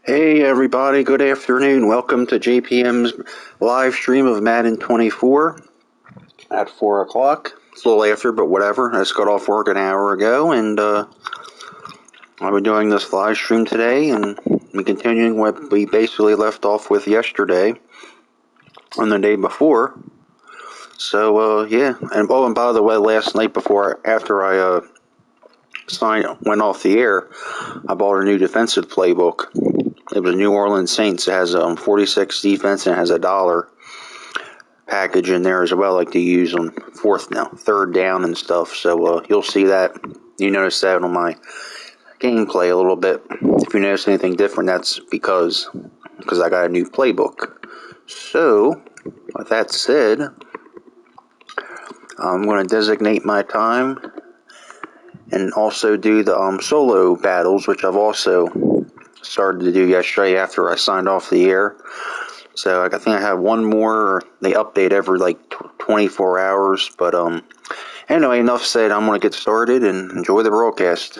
Hey everybody, good afternoon. Welcome to JPM's live stream of Madden 24 at 4 o'clock. It's a little after, but whatever. I just got off work an hour ago, and I'll be doing this live stream today, and we're continuing what we basically left off with yesterday and the day before. So, yeah. And by the way, last night after I went off the air, I bought a new defensive playbook. It was New Orleans Saints. It has 46 defense and it has a $1 package in there as well, like to use on third down and stuff. So you'll see that. You notice that on my gameplay a little bit. If you notice anything different, that's because I got a new playbook. So with that said, I'm going to designate my time and also do the solo battles, which I've also started to do yesterday after I signed off the air. So I think I have one more. They update every 24 hours. But anyway, enough said. I'm going to get started and enjoy the broadcast.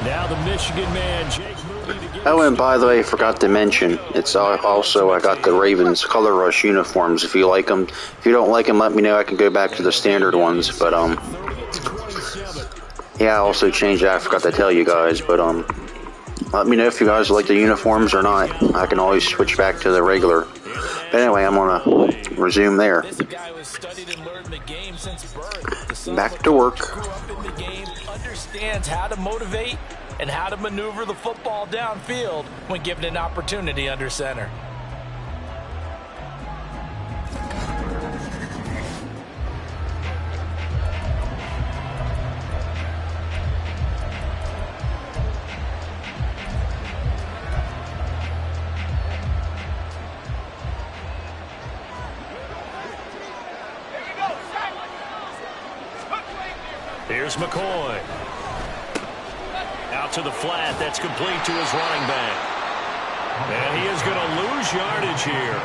Now the Michigan man, Jake Moody. Oh, and by the way, I forgot to mention, it's also I got the Ravens Color Rush uniforms. If you like them, if you don't like them, let me know. I can go back to the standard ones. But yeah, I also changed that. I forgot to tell you guys. But let me know if you guys like the uniforms or not. I can always switch back to the regular. But anyway, I'm gonna resume there. Back to work. Understands how to motivate and how to maneuver the football downfield when given an opportunity under center. Here's McCoy. Out to the flat. That's complete to his running back. And he is going to lose yardage here.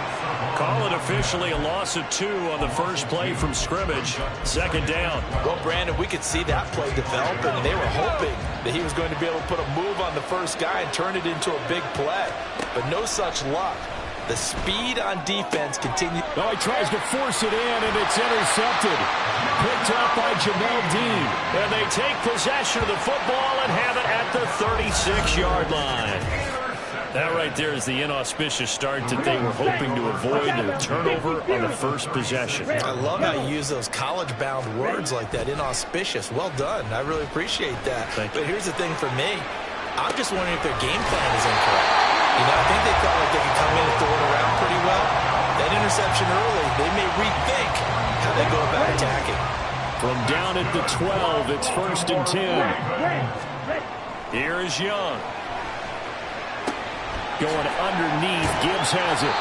Call it officially a loss of 2 on the first play from scrimmage. Second down. Well, Brandon, we could see that play developing, and they were hoping that he was going to be able to put a move on the first guy and turn it into a big play. But no such luck. The speed on defense continues. Oh, he tries to force it in, and it's intercepted. Picked up by Jamel Dean. And they take possession of the football and have it at the 36-yard line. That right there is the inauspicious start that they were hoping to avoid, a turnover on the first possession. I love how you use those college-bound words like that, inauspicious. Well done. I really appreciate that. But here's the thing for me. I'm just wondering if their game plan is incorrect. You know, I think they felt like they could come in and throw it around pretty well. That interception early, they may rethink how they go about attacking. From down at the 12, it's 1st and 10. Here is Young. Going underneath, Gibbs has it.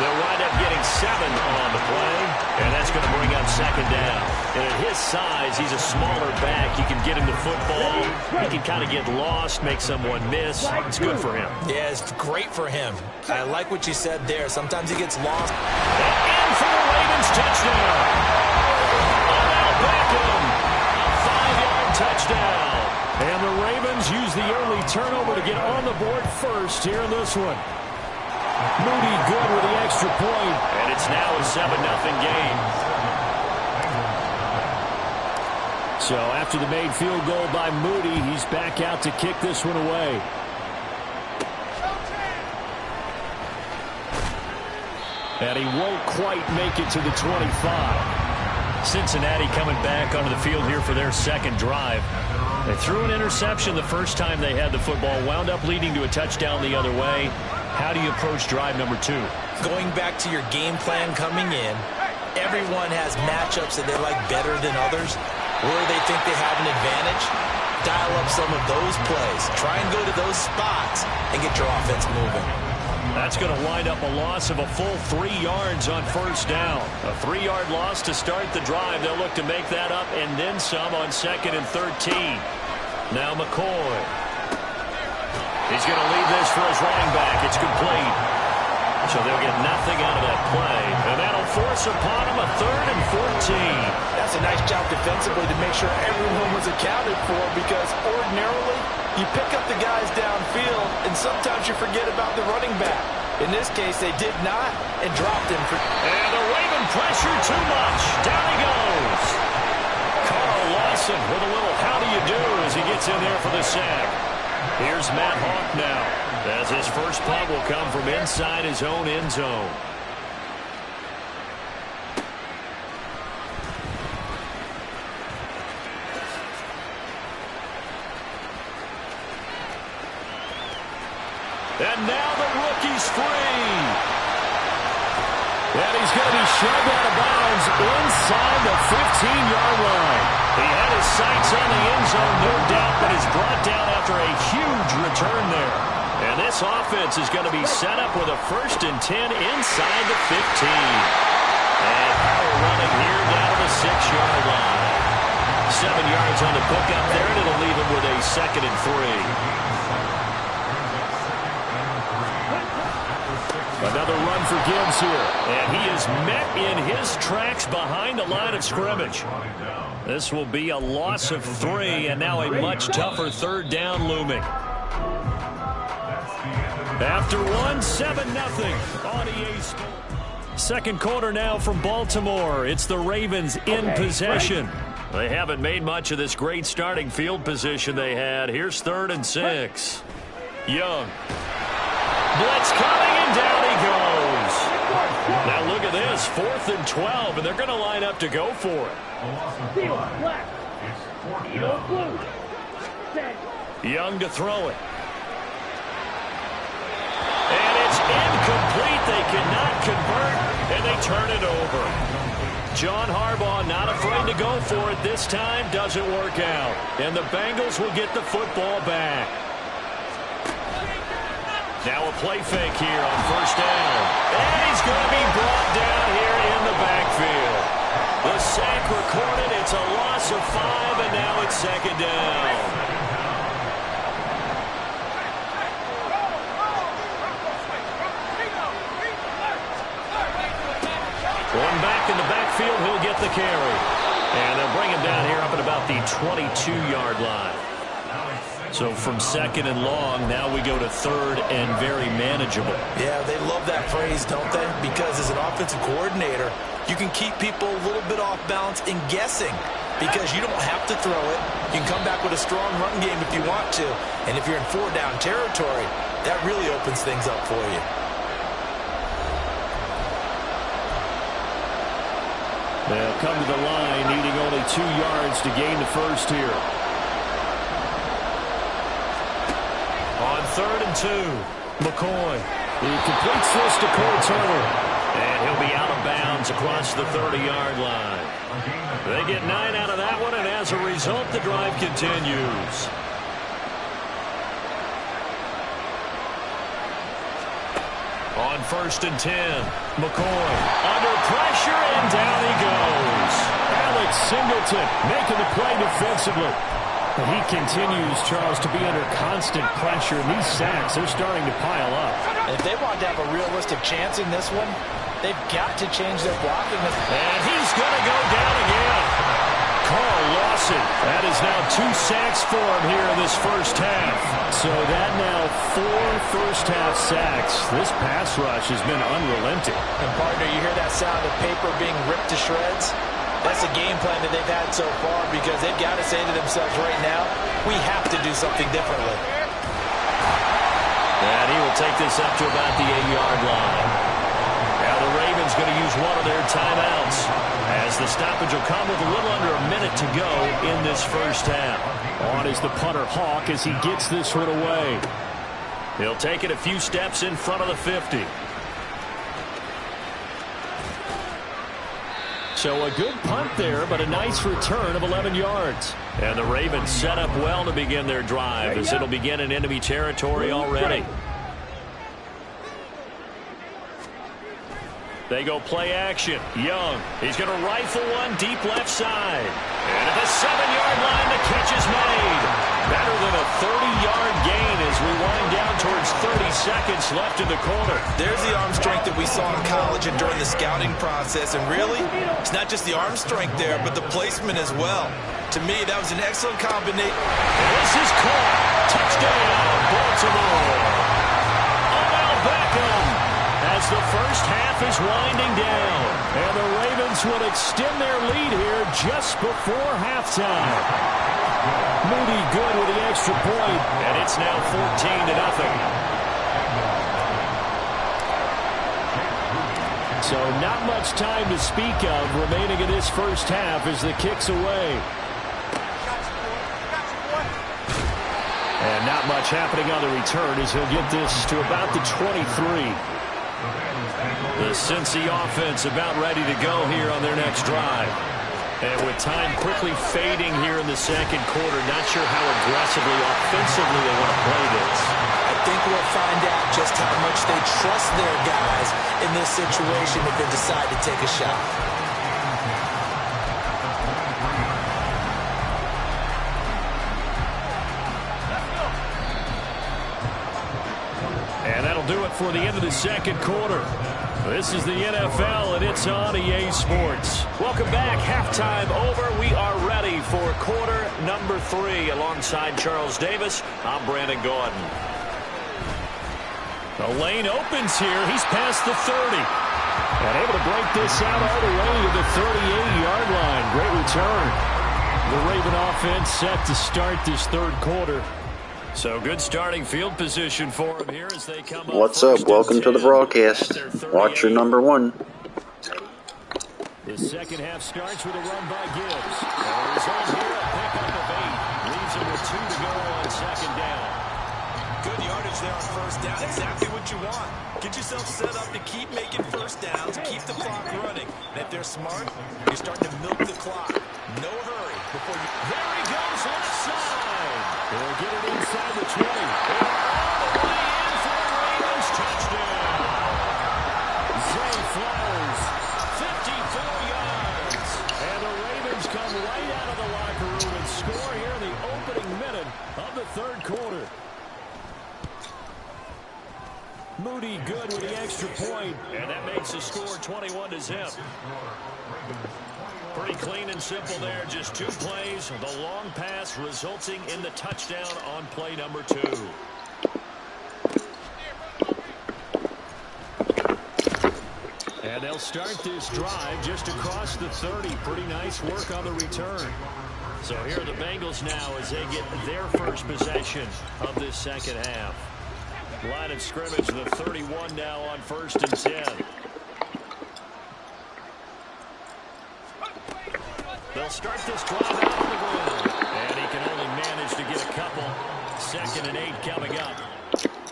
They'll wind up getting 7 on the play, and that's going to bring up second down. And at his size, he's a smaller back. You can get him the football. He can kind of get lost, make someone miss. It's good for him. Yeah, it's great for him. I like what you said there. Sometimes he gets lost. And for the Ravens, touchdown. Odell Beckham, a 5-yard touchdown. And the Ravens use the early turnover to get on the board first here in this one. Moody good with the extra point. And it's now a 7-0 game. So after the made field goal by Moody, he's back out to kick this one away. And he won't quite make it to the 25. Cincinnati coming back onto the field here for their second drive. They threw an interception the first time they had the football, wound up leading to a touchdown the other way. How do you approach drive number 2? Going back to your game plan coming in, everyone has matchups that they like better than others, where they think they have an advantage. Dial up some of those plays. Try and go to those spots and get your offense moving. That's going to wind up a loss of a full 3 yards on first down. A 3-yard loss to start the drive. They'll look to make that up and then some on 2nd and 13. Now McCoy. He's going to leave this for his running back. It's complete. So they'll get nothing out of that play. And that'll force upon him a 3rd and 14. That's a nice job defensively to make sure everyone was accounted for, because ordinarily you pick up the guys downfield and sometimes you forget about the running back. In this case, they did not and dropped him. And the Raven pressure too much. Down he goes. Carl Lawson with a little how do you do as he gets in there for the sack. Here's Matt Hawk now, as his first punt will come from inside his own end zone. And now the rookie's free. And he's going to be shoved out of bounds inside the 15-yard line. He had his sights on the end zone, no doubt, but is brought down after a huge return there. And this offense is going to be set up with a 1st and 10 inside the 15. And power running here down to the 6-yard line. 7 yards on the pickup there, and it'll leave him with a 2nd and 3. Another run for Gibbs here, and he is met in his tracks behind the line of scrimmage. This will be a loss of 3, and now a much tougher 3rd down looming. After 1, 7-0 on EA Sports. Second quarter now from Baltimore. It's the Ravens in possession. They haven't made much of this great starting field position they had. Here's 3rd and 6. Young. Blitz coming, and down he goes. Now look at this, 4th and 12, and they're going to line up to go for it. Young to throw it. And it's incomplete. They cannot convert, and they turn it over. John Harbaugh not afraid to go for it this time. Doesn't work out. And the Bengals will get the football back. Now a play fake here on 1st down. And he's going to be brought down here in the backfield. The sack recorded. It's a loss of 5, and now it's 2nd down. One back in the backfield. He'll get the carry. And they'll bring him down here up at about the 22-yard line. So from 2nd and long, now we go to 3rd and very manageable. Yeah, they love that phrase, don't they? Because as an offensive coordinator, you can keep people a little bit off balance in guessing, because you don't have to throw it. You can come back with a strong run game if you want to. And if you're in 4-down territory, that really opens things up for you. They'll come to the line, needing only 2 yards to gain the first here. On 3rd and 2, McCoy. He completes this to Cole Turner. And he'll be out of bounds across the 30-yard line. They get 9 out of that one, and as a result, the drive continues. On 1st and 10, McCoy under pressure, and down he goes. Alex Singleton making the play defensively. And he continues, Charles, to be under constant pressure. And these sacks, they're starting to pile up. And if they want to have a realistic chance in this one, they've got to change their blocking. And he's going to go down again. Carl Lawson. That is now 2 sacks for him here in this first half. So that now 4 first-half sacks. This pass rush has been unrelenting. And, partner, you hear that sound of paper being ripped to shreds? That's a game plan that they've had so far, because they've got to say to themselves right now, we have to do something differently. And he will take this up to about the 8-yard line. Now the Ravens Ravens going to use one of their timeouts, as the stoppage will come with a little under a minute to go in this first half. On is the punter Hawk as he gets this one away. He'll take it a few steps in front of the 50. So a good punt there, but a nice return of 11 yards. And the Ravens set up well to begin their drive, as it'll begin in enemy territory already. They go play action. Young, he's going to rifle one deep left side. And at the 7-yard line, the catch is made. Better than a 30-yard gain as we wind down towards 30 seconds left in the quarter. There's the arm strength that we saw in college and during the scouting process. And really, it's not just the arm strength there, but the placement as well. To me, that was an excellent combination. This is caught. Touchdown, Baltimore. Odell Beckham. As the first half is winding down. And the Ravens will extend their lead here just before halftime. Moody good with the extra point. And it's now 14-0. So not much time to speak of remaining in this first half as the kick's away. And not much happening on the return as he'll get this to about the 23. The Cincy offense about ready to go here on their next drive. And with time quickly fading here in the second quarter, not sure how aggressively, offensively they want to play this. I think we'll find out just how much they trust their guys in this situation if they decide to take a shot. And that'll do it for the end of the second quarter. This is the NFL, and it's on EA Sports. Welcome back. Halftime over. We are ready for quarter number 3. Alongside Charles Davis, I'm Brandon Gordon. The lane opens here. He's past the 30. And able to break this out all the way to the 38-yard line. Great return. The Raven offense set to start this third quarter. So good starting field position for him here as they come up. What's up? Welcome to the broadcast. Watcher number 1. The second half starts with a run by Gibbs. And result here, a pickup of 8. Leaves him with 2 to go on second down. Good yardage there on first down. Exactly what you want. Get yourself set up to keep making first downs, keep the clock running. And if they're smart, you're starting to milk the clock. No hurry before you... There he goes, left side. They'll get it inside the 20. And all the way in for the Ravens touchdown. Zay Flowers, 54 yards. And the Ravens come right out of the locker room and score here in the opening minute of the third quarter. Moody good with the extra point, and that makes the score 21-0. Pretty clean and simple there. Just 2 plays. The long pass resulting in the touchdown on play number 2. And they'll start this drive just across the 30. Pretty nice work on the return. So here are the Bengals now as they get their first possession of this second half. Line of scrimmage, the 31 now on 1st and 10. They'll start this drive out on the ground. And he can only manage to get a couple. 2nd and 8 coming up.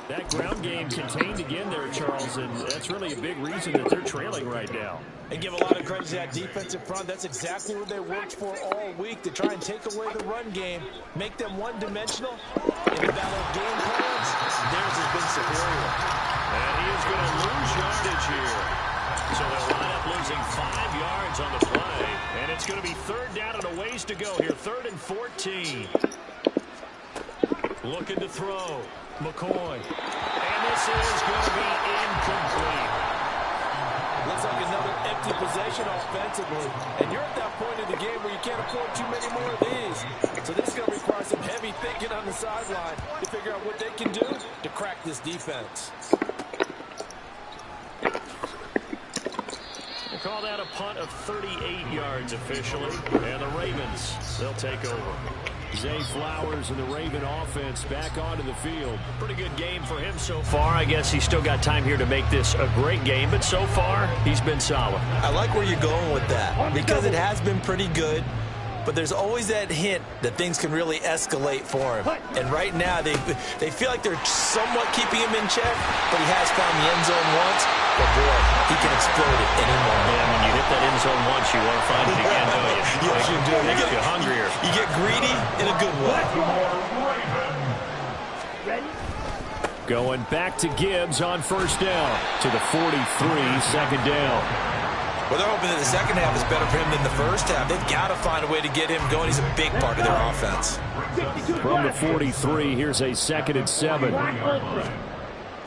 That ground game contained again there, Charles, and that's really a big reason that they're trailing right now. And give a lot of credit to that defensive front. That's exactly what they worked for all week, to try and take away the run game, make them one-dimensional. In the battle of game plans, theirs has been superior. And he is going to lose yardage here. So they'll wind up losing 5 yards on the play. And it's going to be 3rd down and a ways to go here. 3rd and 14. Looking to throw. McCoy. And this is going to be incomplete. Looks like another empty possession offensively. And you're at that point in the game where you can't afford too many more of these. So this is going to require some heavy thinking on the sideline to figure out what they can do to crack this defense. We'll call that a punt of 38 yards officially. And the Ravens, they'll take over. Zay Flowers and the Raven offense back onto the field. Pretty good game for him so far. I guess he's still got time here to make this a great game, but so far he's been solid. I like where you're going with that because it has been pretty good, but there's always that hint that things can really escalate for him. And right now they feel like they're somewhat keeping him in check, but he has found the end zone once. But boy, he can explode at any moment. And when you hit that end zone once, you want to find it again, don't you? Yes, you do. Makes you hungrier. You get greedy in a good way. Going back to Gibbs on first down to the 43, second down. Well, they're hoping that the second half is better for him than the first half. They've got to find a way to get him going. He's a big part of their offense. From the 43, here's a 2nd and 7.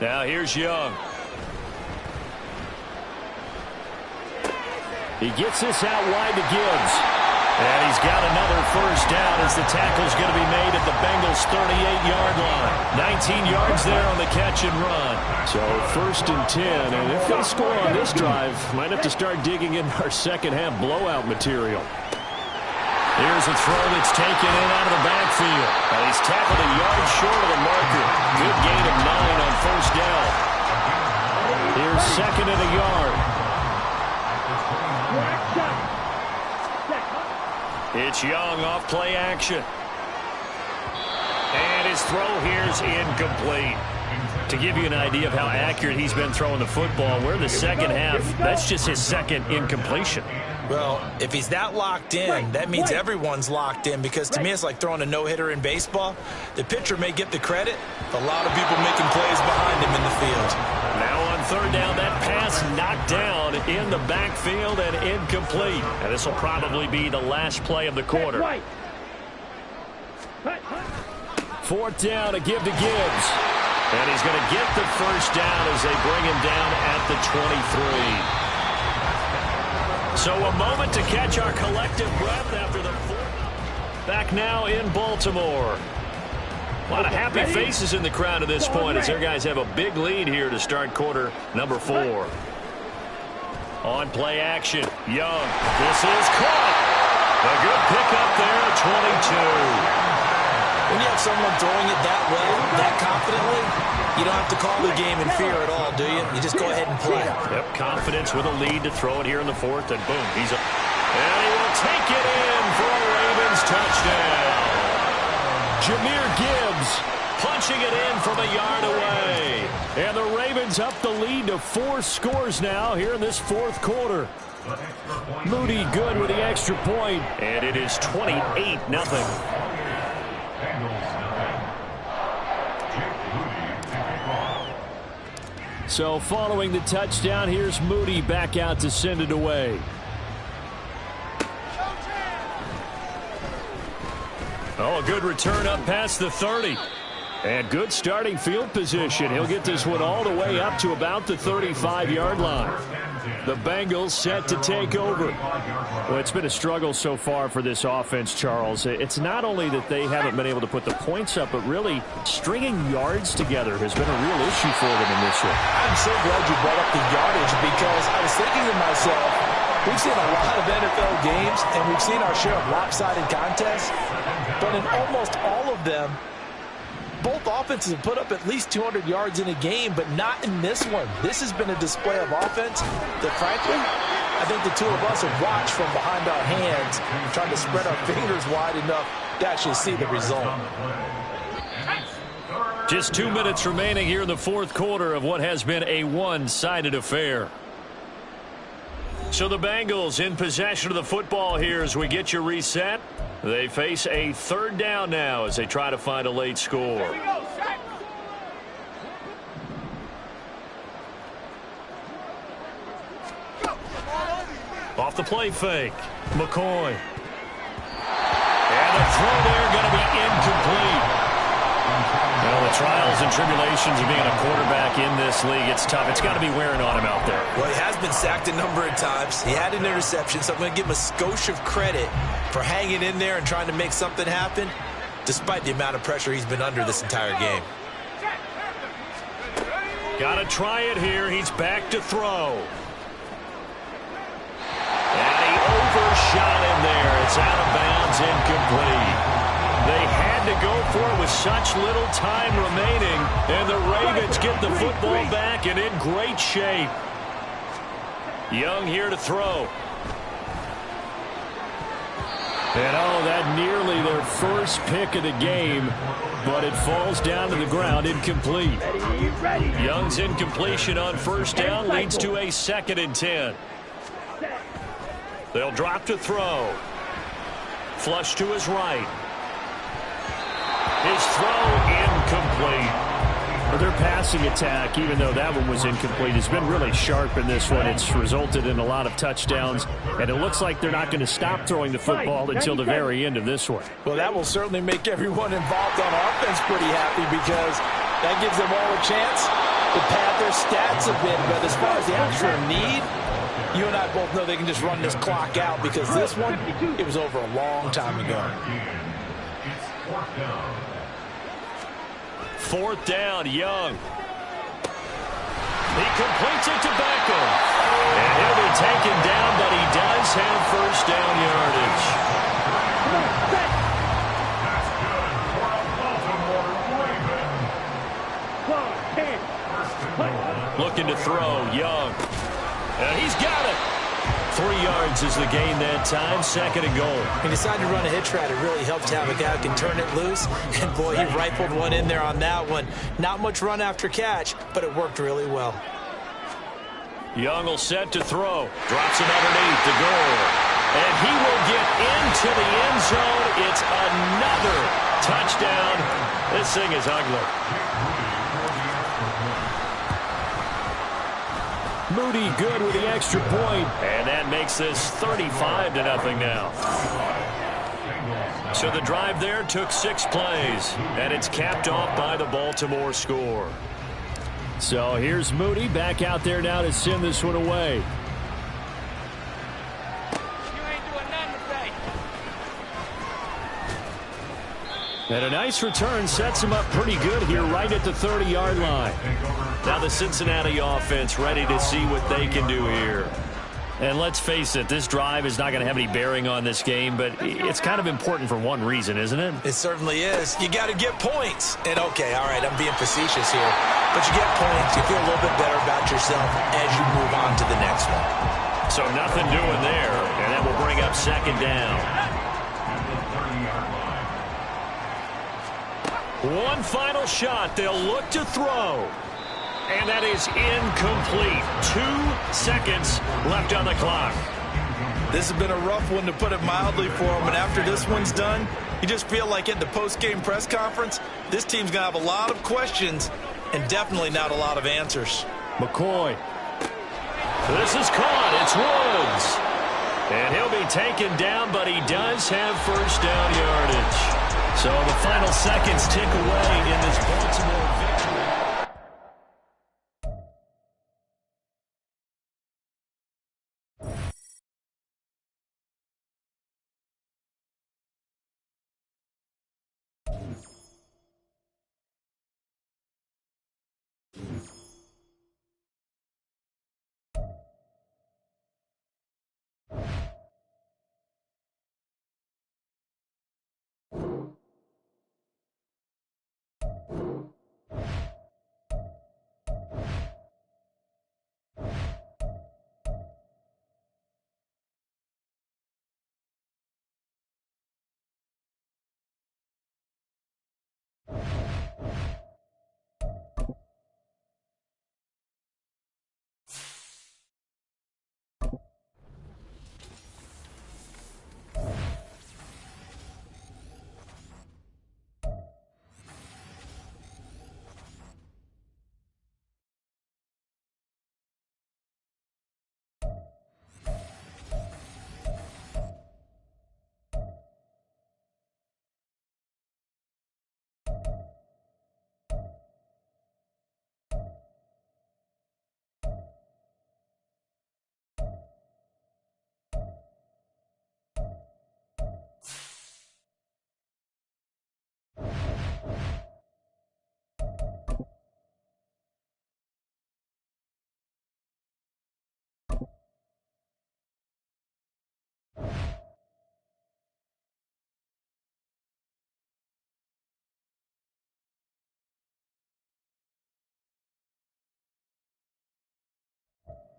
Now here's Young. He gets this out wide to Gibbs. And he's got another first down as the tackle's going to be made at the Bengals' 38-yard line. 19 yards there on the catch and run. So 1st and 10, and if they score on this drive, might have to start digging in our second-half blowout material. Here's a throw that's taken in out of the backfield. And he's tackled a yard short of the marker. Good gain of 9 on first down. Here's 2nd and a yard. It's Young off play action. And his throw here's incomplete. To give you an idea of how accurate he's been throwing the football, we're in the second half. That's just his 2nd incompletion. Well, if he's that locked in, that means everyone's locked in, because to me it's like throwing a no-hitter in baseball. The pitcher may get the credit, but a lot of people making plays behind him in the field. Now on 3rd down, that pass knocked down in the backfield and incomplete. And this will probably be the last play of the quarter. 4th down to give to Gibbs. And he's going to get the first down as they bring him down at the 23. So a moment to catch our collective breath after the 4th. Back now in Baltimore. A lot of happy faces in the crowd at this point as their guys have a big lead here to start quarter number 4. On play action, Young. This is caught. A good pickup there, 22. When you have someone throwing it that well, that confidently, you don't have to call the game in fear at all, do you? You just go ahead and play. Yep, confidence with a lead to throw it here in the 4th, and boom, he's up. And he will take it in for a Ravens touchdown. Jahmyr Gibbs punching it in from a yard away. And the Ravens up the lead to 4 scores now here in this 4th quarter. Moody good with the extra point, and it is 28-0. So following the touchdown, here's Moody back out to send it away. Oh, a good return up past the 30. And good starting field position. He'll get this one all the way up to about the 35-yard line. The Bengals set to take over. Well, it's been a struggle so far for this offense, Charles. It's not only that they haven't been able to put the points up, but really stringing yards together has been a real issue for them in this one. I'm so glad you brought up the yardage, because I was thinking to myself, we've seen a lot of NFL games, and we've seen our share of lopsided contests, but in almost all of them, both offenses have put up at least 200 yards in a game, but not in this one. This has been a display of offense that, frankly, I think the two of us have watched from behind our hands, trying to spread our fingers wide enough to actually see the result. Just 2 minutes remaining here in the 4th quarter of what has been a one-sided affair. So the Bengals in possession of the football here as we get you reset. They face a 3rd down now as they try to find a late score. Off the play fake, McCoy. And the throw there going to be incomplete. Well, the trials and tribulations of being a quarterback in this league, it's tough. It's got to be wearing on him out there. Well, he has been sacked a number of times. He had an interception, so I'm going to give him a skosh of credit for hanging in there and trying to make something happen, despite the amount of pressure he's been under this entire game. Got to try it here. He's back to throw. And he overshot him there. It's out of bounds, incomplete. They had to go for it with such little time remaining, and the Ravens get the football back and in great shape. Young here to throw. And that nearly their first pick of the game, but it falls down to the ground incomplete. Young's incompletion on first down leads to a 2nd and 10. They'll drop to throw. Flush to his right. His throw incomplete. Their passing attack, even though that one was incomplete, has been really sharp in this one. It's resulted in a lot of touchdowns, and it looks like they're not going to stop throwing the football until the very end of this one. Well, that will certainly make everyone involved on offense pretty happy because that gives them all a chance to pad their stats a bit. But as far as the actual need, you and I both know they can just run this clock out because this one, it was over a long time ago. 4th down, Young. He completes it to Beckham. And he'll be taken down, but he does have first down yardage. Looking to throw, Young. And he's got it. 3 yards is the gain that time, 2nd and goal. He decided to run a hitch route. It really helped to have a guy who can turn it loose. And, boy, he rifled one in there on that one. Not much run after catch, but it worked really well. Young will set to throw. Drops it underneath the goal. And he will get into the end zone. It's another touchdown. This thing is ugly. Moody good with the extra point, and that makes this 35-0 now. So the drive there took 6 plays, and it's capped off by the Baltimore score. So here's Moody back out there now to send this one away. And a nice return sets him up pretty good here right at the 30-yard line. Now the Cincinnati offense ready to see what they can do here. And let's face it, this drive is not going to have any bearing on this game, but it's kind of important for one reason, isn't it? It certainly is. You got to get points. And, okay, all right, I'm being facetious here. But you get points, you feel a little bit better about yourself as you move on to the next one. So nothing doing there, and that will bring up 2nd down. One final shot. They'll look to throw. And that is incomplete. 2 seconds left on the clock. This has been a rough one, to put it mildly, for him. And after this one's done, you just feel like at the post-game press conference, this team's going to have a lot of questions and definitely not a lot of answers. McCoy. This is caught. It's Woods. And he'll be taken down, but he does have first down yardage. So the final seconds tick away in this Baltimore victory.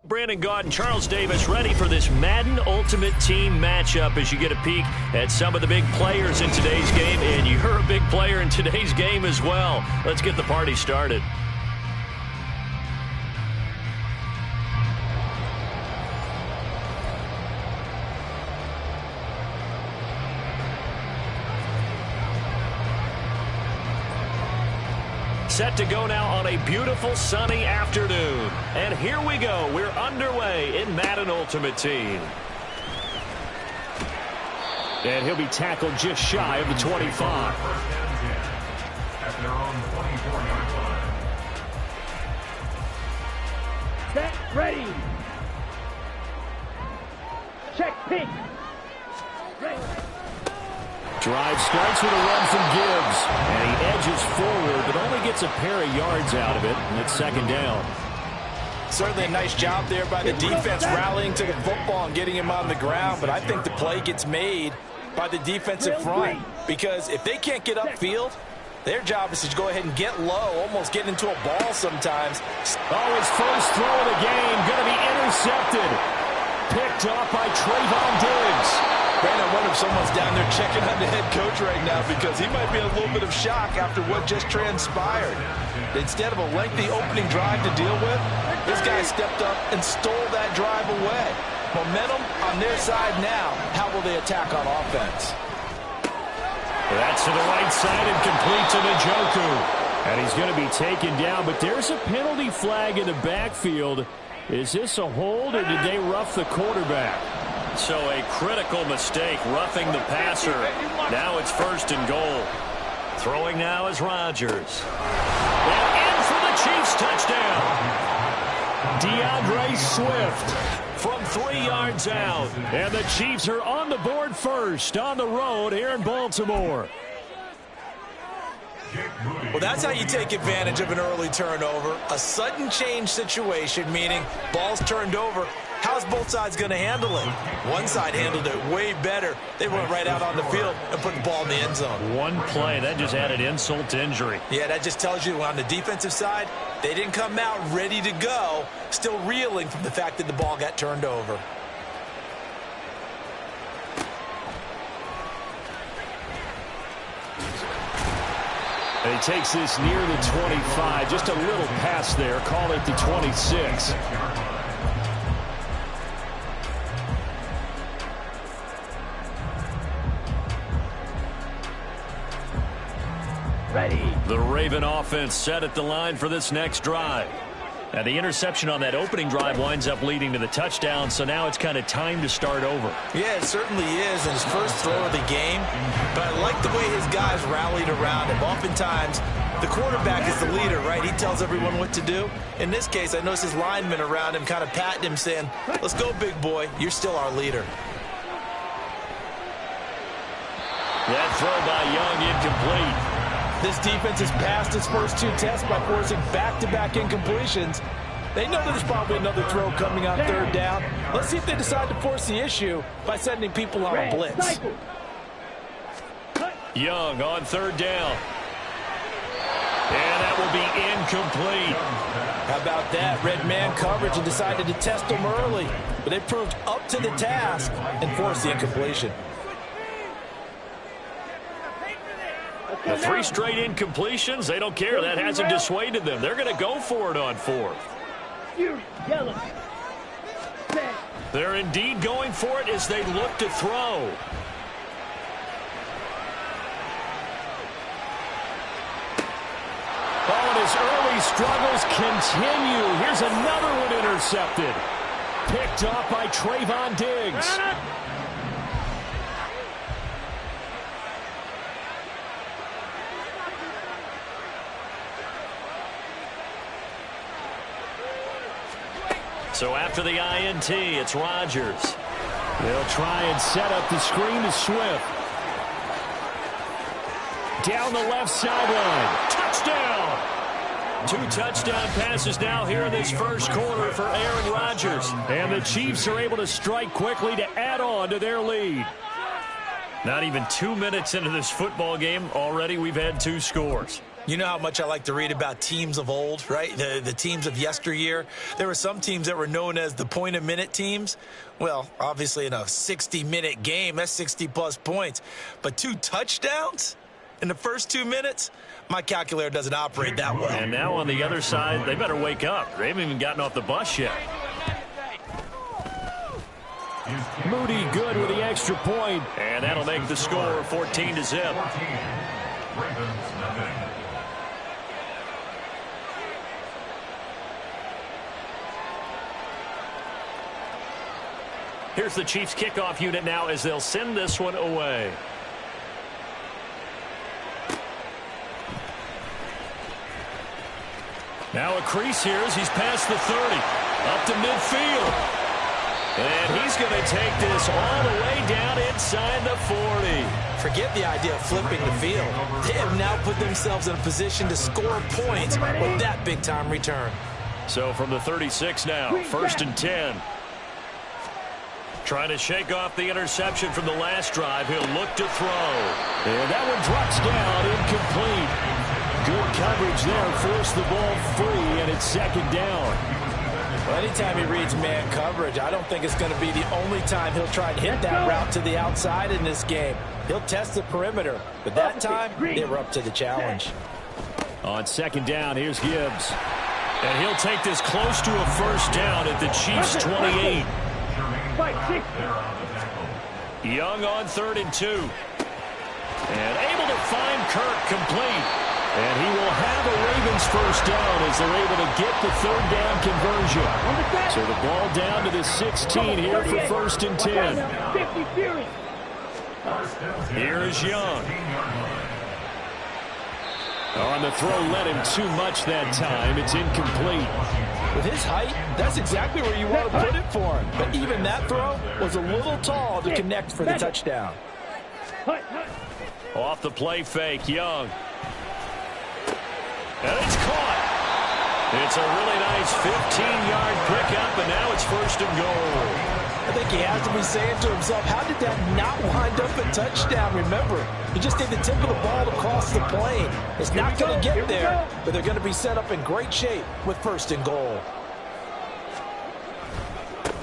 Brandon Gaud and Charles Davis ready for this Madden Ultimate Team matchup as you get a peek at some of the big players in today's game, and you're a big player in today's game as well. Let's get the party started. Set to go now on a beautiful sunny afternoon. And here we go. We're underway in Madden Ultimate Team. And he'll be tackled just shy of the 25. At their own 24-yard line. Set, ready. Check, pink. Ready. Drive starts with a run from Gibbs. And he edges forward, but only gets a pair of yards out of it. And it's second down. Certainly a nice job there by the defense rallying to the football and getting him on the ground. But I think the play gets made by the defensive front. Because if they can't get upfield, their job is to go ahead and get low, almost get into a ball sometimes. Oh, his first throw of the game going to be intercepted. Picked off by Trayvon Diggs. Brandon, I wonder if someone's down there checking on the head coach right now because he might be in a little bit of shock after what just transpired. Instead of a lengthy opening drive to deal with, this guy stepped up and stole that drive away. Momentum on their side now. How will they attack on offense? That's to the right side and complete to Njoku. And he's going to be taken down, but there's a penalty flag in the backfield. Is this a hold or did they rough the quarterback? So a critical mistake, roughing the passer. Now it's first and goal. Throwing now is Rodgers. And in for the Chiefs touchdown. DeAndre Swift from 3 yards out. And the Chiefs are on the board first on the road here in Baltimore. Well, that's how you take advantage of an early turnover. A sudden change situation, meaning ball's turned over. How's both sides going to handle it? One side handled it way better. They went right out on the field and put the ball in the end zone. One play, that just added insult to injury. Yeah, that just tells you on the defensive side, they didn't come out ready to go, still reeling from the fact that the ball got turned over. And he takes this near the 25, just a little pass there, call it the 26. Ready. The Raven offense set at the line for this next drive. Now the interception on that opening drive winds up leading to the touchdown, so now it's kind of time to start over. Yeah, it certainly is in his first throw of the game, but I like the way his guys rallied around him. Oftentimes, the quarterback is the leader, right? He tells everyone what to do. In this case, I noticed his linemen around him kind of patting him, saying, let's go, big boy. You're still our leader. That throw by Young incomplete. This defense has passed its first 2 tests by forcing back-to-back incompletions. They know that there's probably another throw coming on third down. Let's see if they decide to force the issue by sending people on a blitz. Young on third down. And that will be incomplete. How about that? Red man coverage and decided to test them early. But they proved up to the task and forced the incompletion. The 3 straight incompletions, they don't care. That hasn't dissuaded them. They're going to go for it on 4th. They're indeed going for it as they look to throw. Oh, and his early struggles continue. Here's another one intercepted. Picked off by Trayvon Diggs. So after the INT, it's Rodgers. They'll try and set up the screen to Swift. Down the left sideline. Touchdown! 2 touchdown passes now here in this first quarter for Aaron Rodgers. And the Chiefs are able to strike quickly to add on to their lead. Not even 2 minutes into this football game, already we've had 2 scores. You know how much I like to read about teams of old, right? The teams of yesteryear. There were some teams that were known as the point-a-minute teams. Well, obviously in a 60-minute game, that's 60-plus points. But 2 touchdowns in the first 2 minutes? My calculator doesn't operate that well. And now on the other side, they better wake up. They haven't even gotten off the bus yet. Moody good with the extra point. And that'll make the score 14-0. Here's the Chiefs kickoff unit now as they'll send this one away. Now a crease here as he's past the 30. Up to midfield. And he's going to take this all the way down inside the 40. Forget the idea of flipping the field. They have now put themselves in a position to score points with that big-time return. So from the 36 now, 1st and 10. Trying to shake off the interception from the last drive. He'll look to throw. And that one drops down, incomplete. Good coverage there. Forced the ball free, and it's 2nd down. Well, anytime he reads man coverage, I don't think it's going to be the only time he'll try and hit that route to the outside in this game. He'll test the perimeter, but that time, they were up to the challenge. On 2nd down, here's Gibbs. And he'll take this close to a 1st down at the Chiefs' 28. Young on 3rd and 2. And able to find Kirk complete. And he will have a Ravens 1st down as they're able to get the 3rd down conversion. So the ball down to the 16 here for 1st and 10. Here is Young. On the throw, let him too much that time. It's incomplete. With his height, that's exactly where you want to put it for him. But even that throw was a little tall to connect for the touchdown. Off the play fake, Young. And it's caught. It's a really nice 15-yard pickup, and now it's 1st and goal. I think he has to be saying to himself, how did that not wind up a touchdown? Remember, he just did the tip of the ball across the plane. It's not going to get there, but they're going to be set up in great shape with 1st and goal.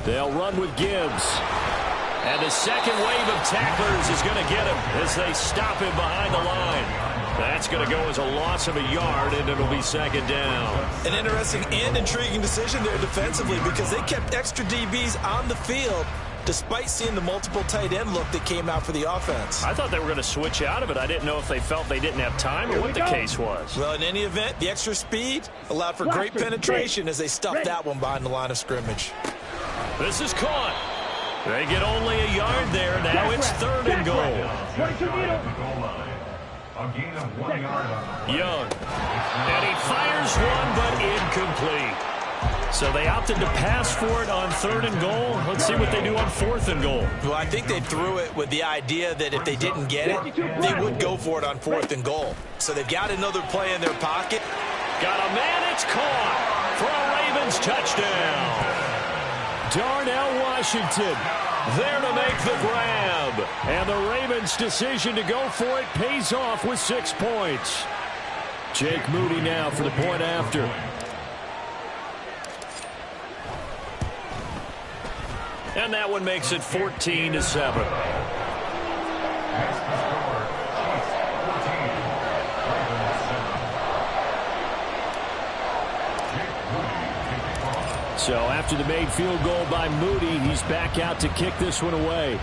They'll run with Gibbs. And the second wave of tacklers is going to get him as they stop him behind the line. That's going to go as a loss of a yard, and it'll be 2nd down. An interesting and intriguing decision there defensively because they kept extra DBs on the field despite seeing the multiple tight end look that came out for the offense. I thought they were going to switch out of it. I didn't know if they felt they didn't have time or what the case was. Well, in any event, the extra speed allowed for great penetration as they stuffed that one behind the line of scrimmage. This is caught. They get only a yard there. Now it's 3rd and goal. Young. And he fires one, but incomplete. So they opted to pass for it on 3rd and goal. Let's see what they do on 4th and goal. Well, I think they threw it with the idea that if they didn't get it, they would go for it on 4th and goal. So they've got another play in their pocket. Got a man, it's caught for a Ravens touchdown. Darnell Washington there to make the grab. And the Ravens' decision to go for it pays off with 6 points. Jake Moody now for the point after. And that one makes it 14-7. So after the made field goal by Moody, he's back out to kick this one away.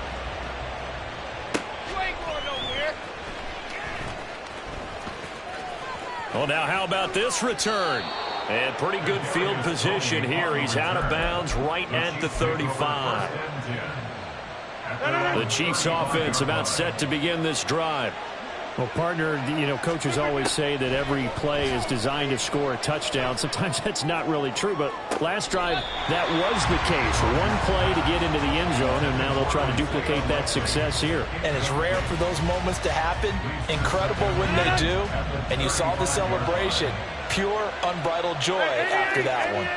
Well, now how about this return? And pretty good field position here. He's out of bounds right at the 35. The Chiefs offense about set to begin this drive. Well, partner, you know, coaches always say that every play is designed to score a touchdown. Sometimes that's not really true, but last drive, that was the case. One play to get into the end zone, and now they'll try to duplicate that success here. And it's rare for those moments to happen. Incredible when they do. And you saw the celebration. Pure, unbridled joy after that one.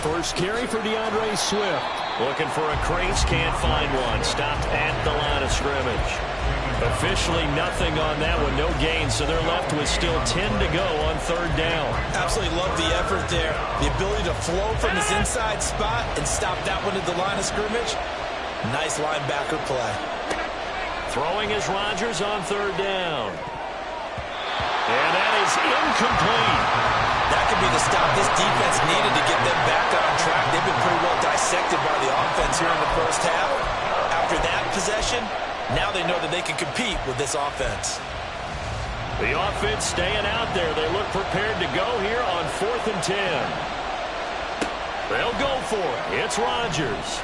First carry for DeAndre Swift. Looking for a crease, can't find one. Stopped at the line of scrimmage. Officially nothing on that one, no gain, so they're left with still 10 to go on third down. Absolutely love the effort there. The ability to flow from his inside spot and stop that one at the line of scrimmage. Nice linebacker play. Throwing is Rodgers on third down. And that is incomplete. That could be the stop this defense needed to get them back on track. They've been pretty well dissected by the offense here in the first half. After that possession, now they know that they can compete with this offense. The offense staying out there. They look prepared to go here on 4th and 10. They'll go for it. It's Rodgers.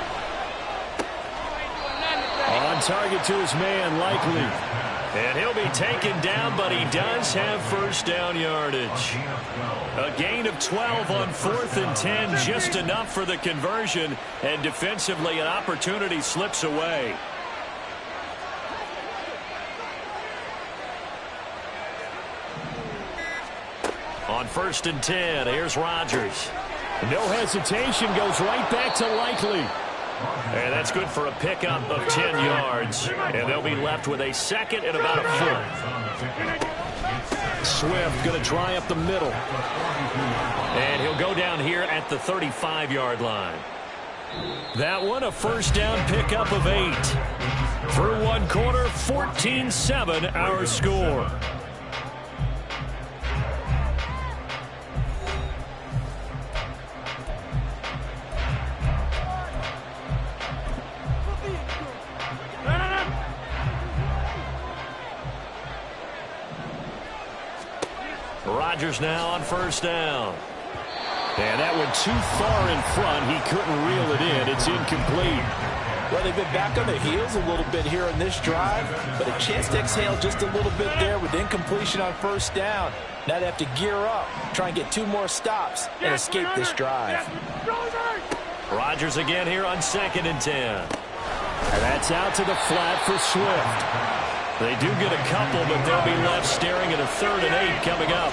On target to his man, Likely. And he'll be taken down, but he does have first down yardage. A gain of 12 on 4th and 10, just enough for the conversion. And defensively, an opportunity slips away. On 1st and 10, here's Rodgers. No hesitation, goes right back to Likely. And that's good for a pickup of 10 yards. And they'll be left with a second and about a foot. Swift going to try up the middle. And he'll go down here at the 35-yard line. That one, a first down pickup of 8. Through one quarter, 14-7 our score. Rodgers now on first down. And that went too far in front. He couldn't reel it in. It's incomplete. Well, they've been back on their heels a little bit here in this drive, but a chance to exhale just a little bit there with incompletion on first down. Now they have to gear up, try and get 2 more stops, and escape this drive. Rodgers again here on 2nd and 10. And that's out to the flat for Swift. They do get a couple, but they'll be left staring at a 3rd and 8 coming up.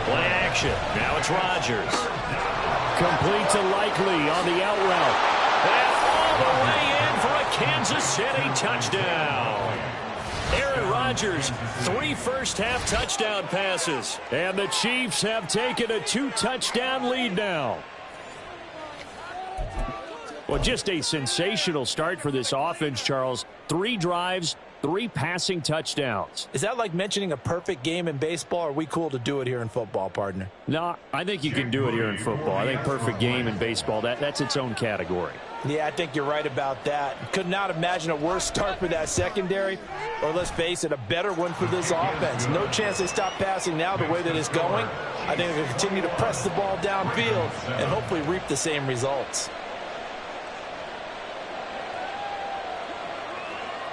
Play action. Now it's Rodgers. Complete to Likely on the out route. And all the way in for a Kansas City touchdown. Aaron Rodgers, 3 first-half touchdown passes. And the Chiefs have taken a 2-touchdown lead now. Well, just a sensational start for this offense, Charles. 3 drives, 3 passing touchdowns. Is that like mentioning a perfect game in baseball, or are we cool to do it here in football, partner? No, I think you can do it here in football. I think perfect game in baseball, that's its own category. Yeah, I think you're right about that. Could not imagine a worse start for that secondary, or let's face it, a better one for this offense. No chance they stop passing now the way that it's going. I think they'll continue to press the ball downfield and hopefully reap the same results.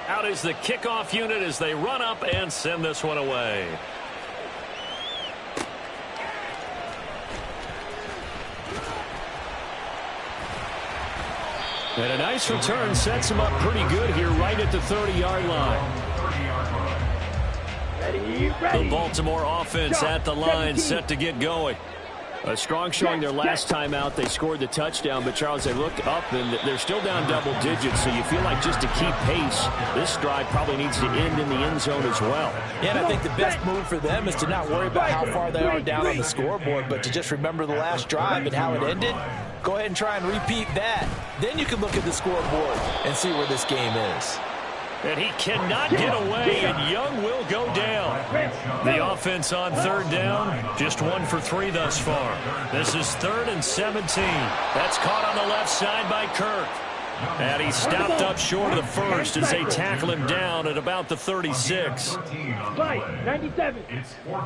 Out is the kickoff unit as they run up and send this one away. And a nice return sets him up pretty good here right at the 30-yard line. The Baltimore offense at the line set to get going. A strong showing their last time out. They scored the touchdown, but, Charles, they looked up, and they're still down double digits, so you feel like just to keep pace, this drive probably needs to end in the end zone as well. Yeah, and I think the best move for them is to not worry about how far they are down on the scoreboard, but to just remember the last drive and how it ended. Go ahead and try and repeat that. Then you can look at the scoreboard and see where this game is. And he cannot get away, and Young will go down. The offense on third down, just 1 for 3 thus far. This is 3rd and 17. That's caught on the left side by Kirk. And he stopped up short of the first as they tackle him down at about the 36. 97.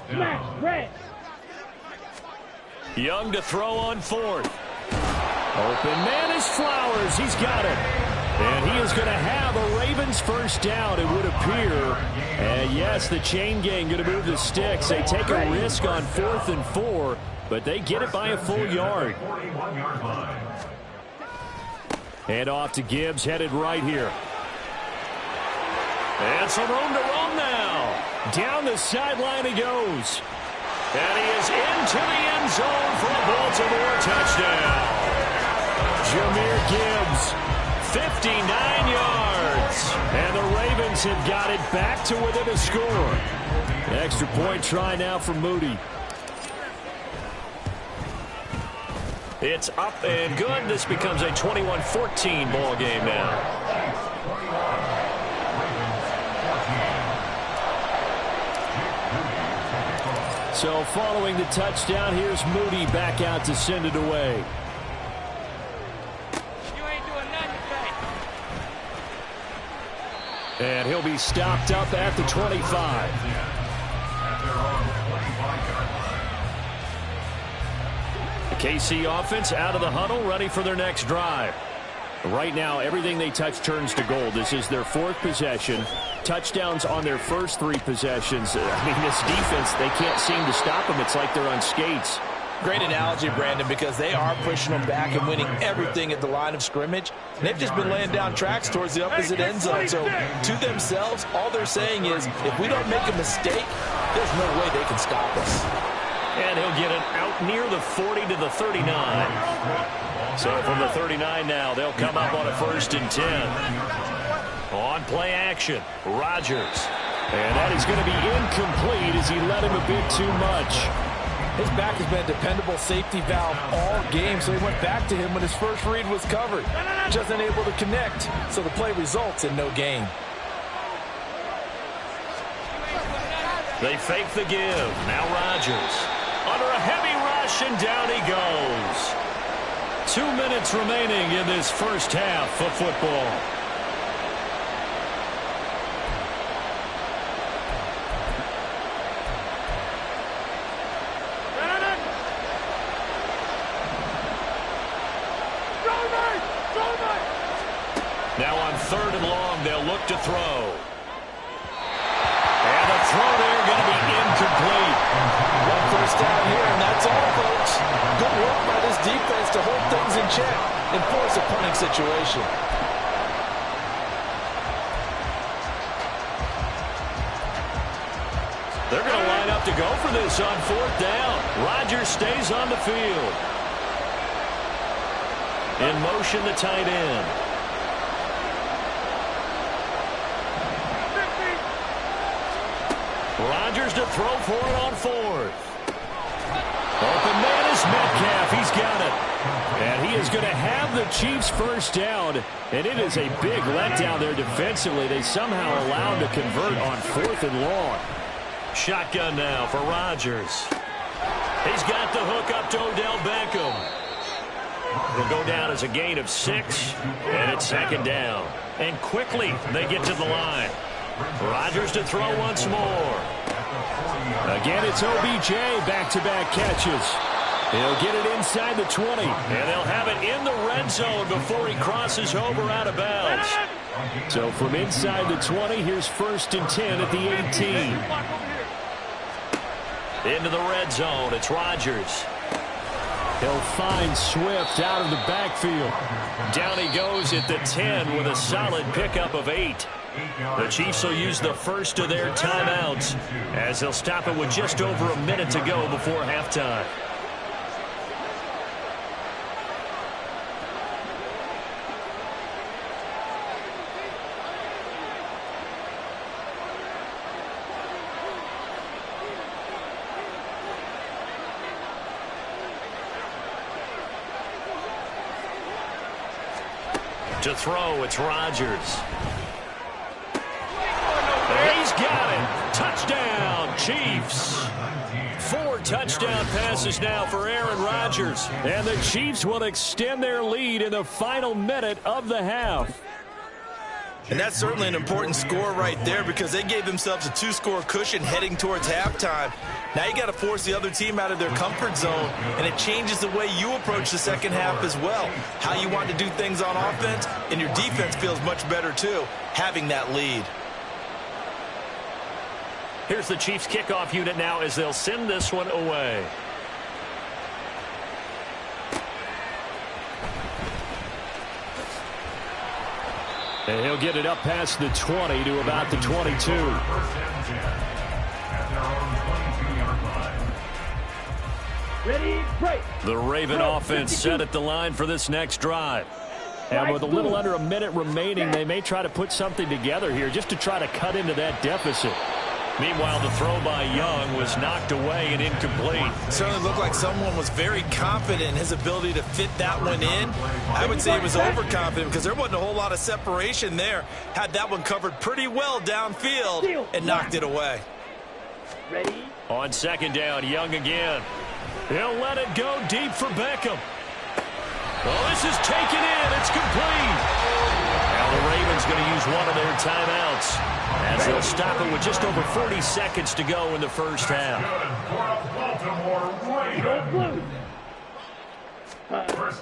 Smash, press. Young to throw on 4th. Open man is Flowers. He's got it. And he is going to have a Ravens first down, it would appear. And yes, the chain gang going to move the sticks. They take a risk on 4th and 4, but they get it by a full yard. Hand off to Gibbs, headed right here. And some room to roam now. Down the sideline he goes. And he is into the end zone for a Baltimore touchdown. Jahmyr Gibbs, 59 yards. And the Ravens have got it back to within a score. Extra point try now for Moody. It's up and good. This becomes a 21-14 ball game now. So following the touchdown, here's Moody back out to send it away. And he'll be stopped up at the 25. The KC offense out of the huddle, ready for their next drive. Right now, everything they touch turns to gold. This is their fourth possession. Touchdowns on their first three possessions. I mean, this defense, they can't seem to stop them. It's like they're on skates. Great analogy, Brandon, because they are pushing them back and winning everything at the line of scrimmage. And they've just been laying down tracks towards the opposite end zone. So to themselves, all they're saying is, if we don't make a mistake, there's no way they can stop us. And he'll get it out near the 40 to the 39. So from the 39 now, they'll come up on a 1st and 10. On play action, Rodgers. And that is going to be incomplete as he let him a bit too much. His back has been a dependable safety valve all game, so he went back to him when his first read was covered. Just unable to connect, so the play results in no gain. They fake the give. Now Rodgers. Under a heavy rush, and down he goes. 2 minutes remaining in this first half of football. Now on 3rd and long, they'll look to throw. And the throw there going to be incomplete. One first down here, and that's all, folks. Good work by this defense to hold things in check and force a punting situation. They're going to line up to go for this on 4th down. Rodgers stays on the field. In motion, the tight end. Rodgers to throw for it on 4th. Open man is Metcalf. He's got it. And he is going to have the Chiefs first down. And it is a big letdown there defensively. They somehow allowed to convert on 4th and long. Shotgun now for Rodgers. He's got the hook up to Odell Beckham. It'll go down as a gain of 6. And it's 2nd down. And quickly they get to the line. Rodgers to throw once more. Again, it's OBJ, back-to-back catches. He'll get it inside the 20, and they'll have it in the red zone before he crosses over out of bounds. So from inside the 20, here's 1st and 10 at the 18. Into the red zone, it's Rodgers. He'll find Swift out of the backfield. Down he goes at the 10 with a solid pickup of 8. The Chiefs will use the first of their timeouts as they'll stop it with just over a minute to go before halftime. To throw, it's Rodgers. He's got it. Touchdown, Chiefs. 4 touchdown passes now for Aaron Rodgers. And the Chiefs will extend their lead in the final minute of the half. And that's certainly an important score right there because they gave themselves a 2-score cushion heading towards halftime. Now you got to force the other team out of their comfort zone, and it changes the way you approach the second half as well. How you want to do things on offense, and your defense feels much better too, having that lead. Here's the Chiefs kickoff unit now as they'll send this one away. And he'll get it up past the 20 to about the 22. Ready, break. The Raven offense set at the line for this next drive. And with a little under a minute remaining, they may try to put something together here just to try to cut into that deficit. Meanwhile, the throw by Young was knocked away and incomplete. Certainly looked like someone was very confident in his ability to fit that one in. I would say he was overconfident because there wasn't a whole lot of separation there. Had that one covered pretty well downfield and knocked it away. Ready. On second down, Young again. He'll let it go deep for Beckham. Oh, this is taken in. It's complete. Now the Ravens going to use one of their timeouts as they'll stop it with just over 40 seconds to go in the first half.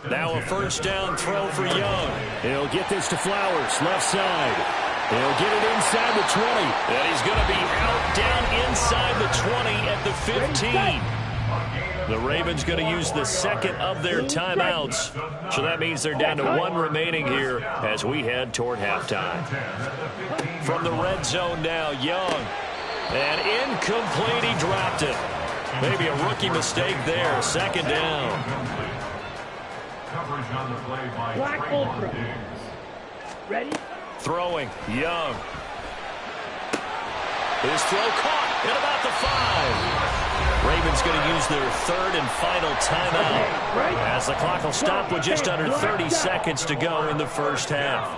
Now a first down throw for Young. He'll get this to Flowers, left side. He'll get it inside the 20. And he's going to be out down inside the 20 at the 15. The Ravens going to use the second of their timeouts. So that means they're down to one remaining here as we head toward halftime. From the red zone now, Young. And incomplete, he dropped it. Maybe a rookie mistake there. Second down. Black Ultra. Ready? Throwing, Young. His throw caught at about the 5. Ravens going to use their third and final timeout as the clock will stop with just under 30 seconds to go in the first half.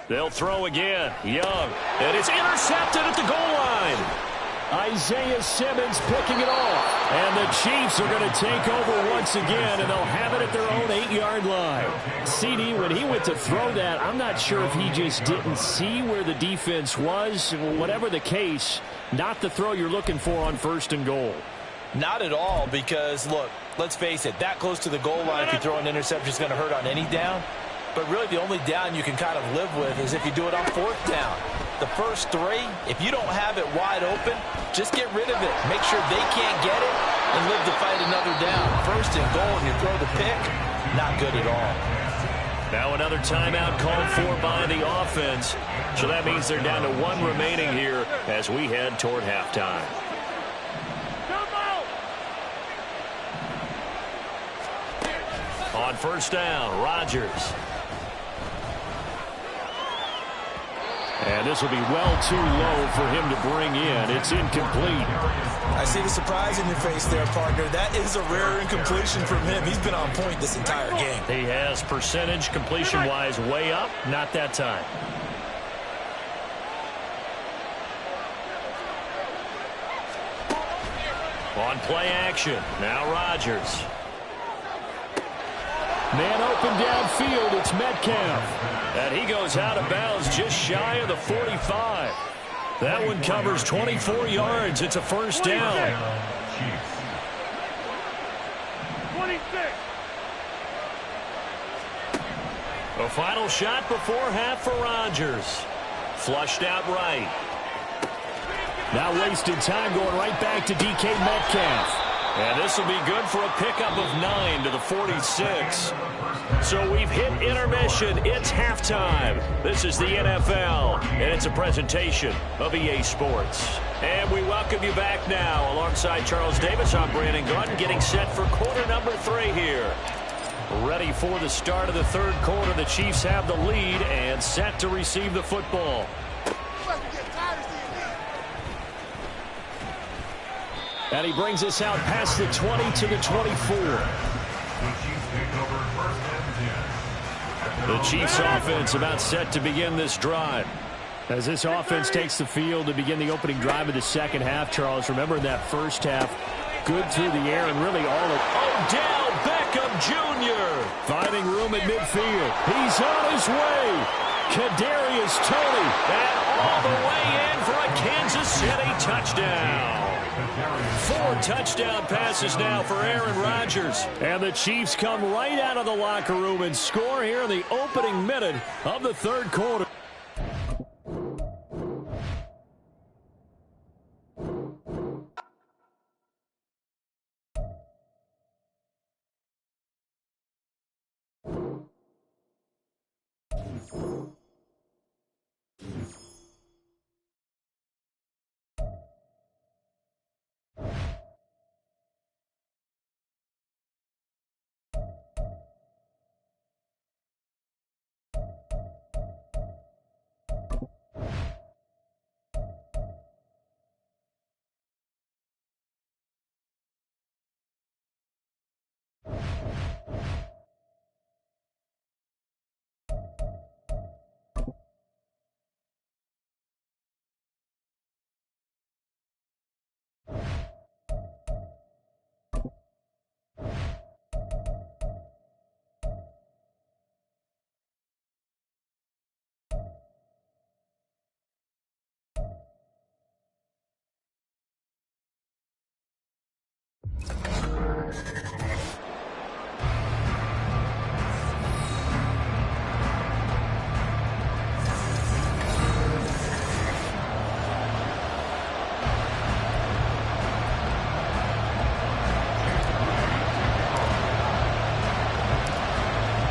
They'll throw again. Young. And it's intercepted at the goal line. Isaiah Simmons picking it off. And the Chiefs are going to take over once again, and they'll have it at their own 8-yard line. CD, when he went to throw that, I'm not sure if he just didn't see where the defense was. Whatever the case, not the throw you're looking for on first and goal. Not at all, because, look, let's face it, that close to the goal line, if you throw an interception, is going to hurt on any down. But really the only down you can kind of live with is if you do it on fourth down. The first three, if you don't have it wide open, just get rid of it. Make sure they can't get it and live to fight another down. First and goal, and you throw the pick, not good at all. Now another timeout called for by the offense. So that means they're down to one remaining here as we head toward halftime. On first down, Rodgers. And this will be well too low for him to bring in. It's incomplete. I see the surprise in your face there, partner. That is a rare incompletion from him. He's been on point this entire game. He has percentage completion-wise way up. Not that time. On play action, now Rodgers. Man open downfield, it's Metcalf. And he goes out of bounds just shy of the 45. That one covers 24 yards. It's a first down. 26. A final shot before half for Rodgers. Flushed out right. Now wasted time going right back to DK Metcalf. And this will be good for a pickup of 9 to the 46. So we've hit intermission. It's halftime. This is the NFL, and it's a presentation of EA Sports. And we welcome you back now. Alongside Charles Davis, I'm Brandon Gunn, getting set for quarter number 3 here. Ready for the start of the third quarter. The Chiefs have the lead and set to receive the football. And he brings us out past the 20 to the 24. The Chiefs offense about set to begin this drive. As this offense takes the field to begin the opening drive of the second half, Charles, remember in that first half, good through the air and really all of Odell Beckham Jr. finding room at midfield. He's on his way. Kadarius Toney, and all the way in for a Kansas City touchdown. 4 touchdown passes now for Aaron Rodgers. And the Chiefs come right out of the locker room and score here in the opening minute of the third quarter.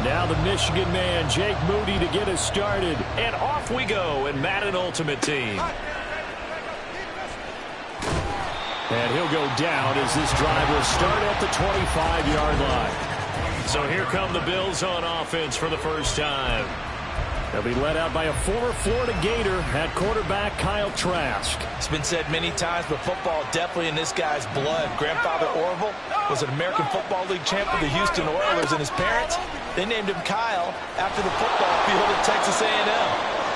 Now the Michigan man, Jake Moody, to get us started. And off we go in Madden Ultimate Team. And he'll go down as this drive will start at the 25-yard line. So here come the Bills on offense for the first time. They'll be led out by a former Florida Gator at quarterback Kyle Trask. It's been said many times, but football definitely in this guy's blood. Grandfather Orville was an American Football League champ with the Houston Oilers, and his parents, they named him Kyle after the football field at Texas A&M.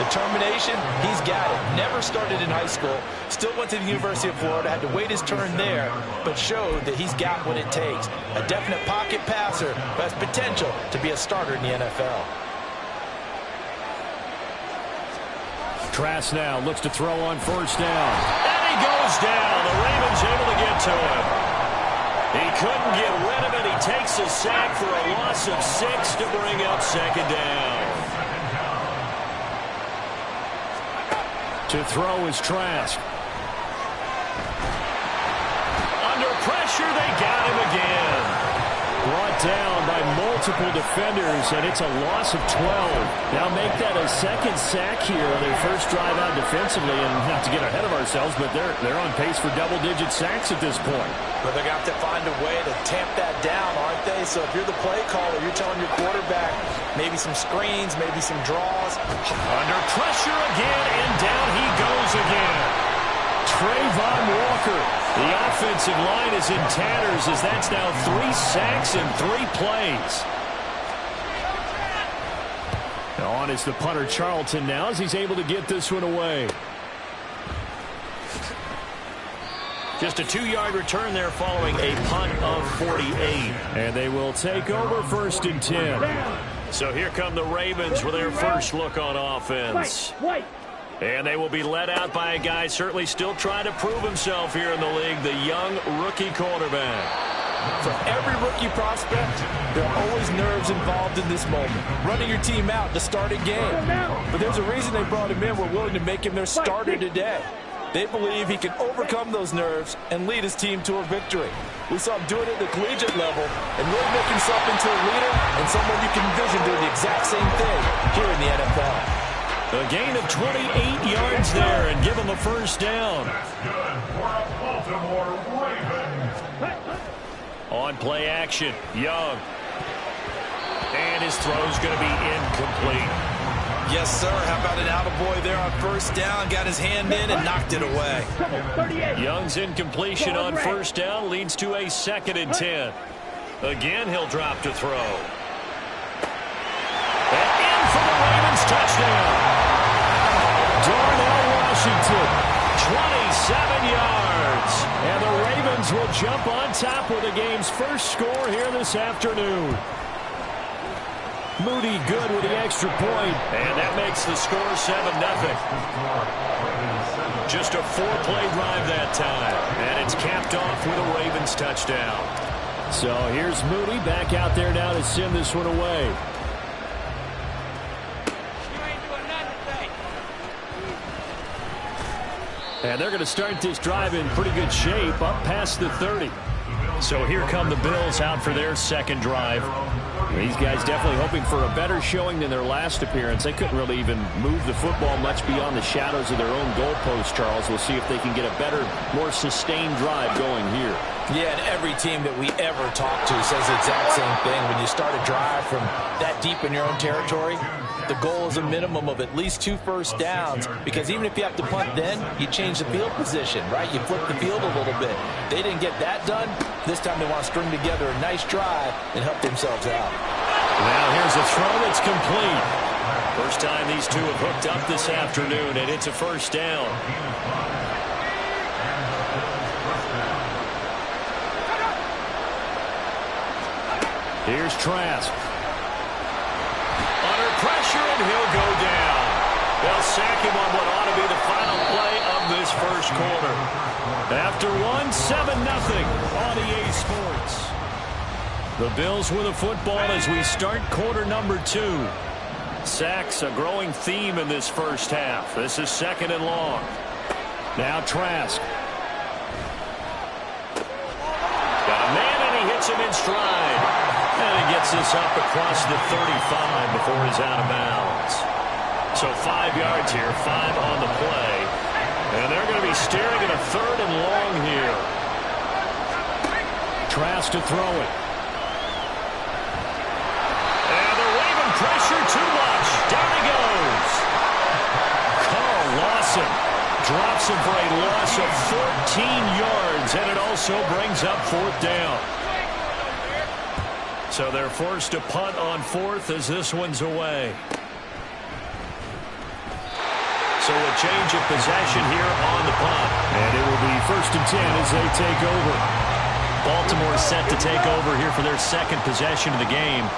Determination, he's got it. Never started in high school, still went to the University of Florida, had to wait his turn there, but showed that he's got what it takes. A definite pocket passer who has potential to be a starter in the NFL. Trask now looks to throw on first down. And he goes down. The Ravens able to get to him. He couldn't get rid of it. He takes a sack for a loss of 6 to bring up second down. To throw is Trask. Under pressure, they got him again. Brought down by multiple defenders, and it's a loss of 12. Now make that a second sack here on their first drive out defensively, and not to get ahead of ourselves, but they're on pace for double-digit sacks at this point. But they're going to have to find a way to tamp that down, aren't they? So if you're the play caller, you're telling your quarterback maybe some screens, maybe some draws. Under pressure again, and down he goes again. Trayvon Walker. The offensive line is in tatters as that's now 3 sacks in 3 plays. On is the punter Charlton now as he's able to get this one away. Just a 2-yard return there following a punt of 48. And they will take over first and 10. So here come the Ravens with their first look on offense. And they will be led out by a guy certainly still trying to prove himself here in the league, the young rookie quarterback. For every rookie prospect, there are always nerves involved in this moment. Running your team out to start a game. But there's a reason they brought him in. We're willing to make him their starter today. They believe he can overcome those nerves and lead his team to a victory. We saw him do it at the collegiate level and really make himself into a leader and someone you can envision doing the exact same thing here in the NFL. A gain of 28 yards there and give him a first down. That's good for a Baltimore Ravens. On play action, Young. And his throw's going to be incomplete. Yes, sir. How about an attaboy there on first down? Got his hand in and knocked it away. Young's incompletion on first down leads to a 2nd and 10. Again, he'll drop to throw. And in for the Ravens touchdown. Darnell Washington, 27 yards. And the Ravens will jump on top with the game's first score here this afternoon. Moody good with the extra point, and that makes the score 7-0. Just a 4-play drive that time, and it's capped off with a Ravens touchdown. So here's Moody back out there now to send this one away. And they're going to start this drive in pretty good shape, up past the 30. So here come the Bills out for their second drive. These guys definitely hoping for a better showing than their last appearance. They couldn't really even move the football much beyond the shadows of their own goalpost, Charles. We'll see if they can get a better, more sustained drive going here. Yeah, and every team that we ever talk to says the exact same thing. When you start a drive from that deep in your own territory, the goal is a minimum of at least 2 first downs, because even if you have to punt then, you change the field position, right? You flip the field a little bit. They didn't get that done. This time they want to string together a nice drive and help themselves out. Now here's a throw that's complete. First time these two have hooked up this afternoon, and it's a first down. Here's Trask. Under pressure, and he'll go down. They'll sack him on what ought to be the final play of this first quarter. After one, 7-0 on EA Sports. The Bills with the football as we start quarter number 2. Sacks, a growing theme in this first half. This is 2nd and long. Now Trask. Got a man, and he hits him in stride. And he gets this up across the 35 before he's out of bounds. So 5 yards here, 5 on the play. And they're going to be staring at a 3rd and long here. Trask to throw it. And the Raven pressure too much. Down he goes. Carl Lawson drops him for a loss of 14 yards. And it also brings up 4th down. So they're forced to punt on 4th as this one's away. So a change of possession here on the punt. And it will be 1st and 10 as they take over. Baltimore set to take over here for their 2nd possession of the game.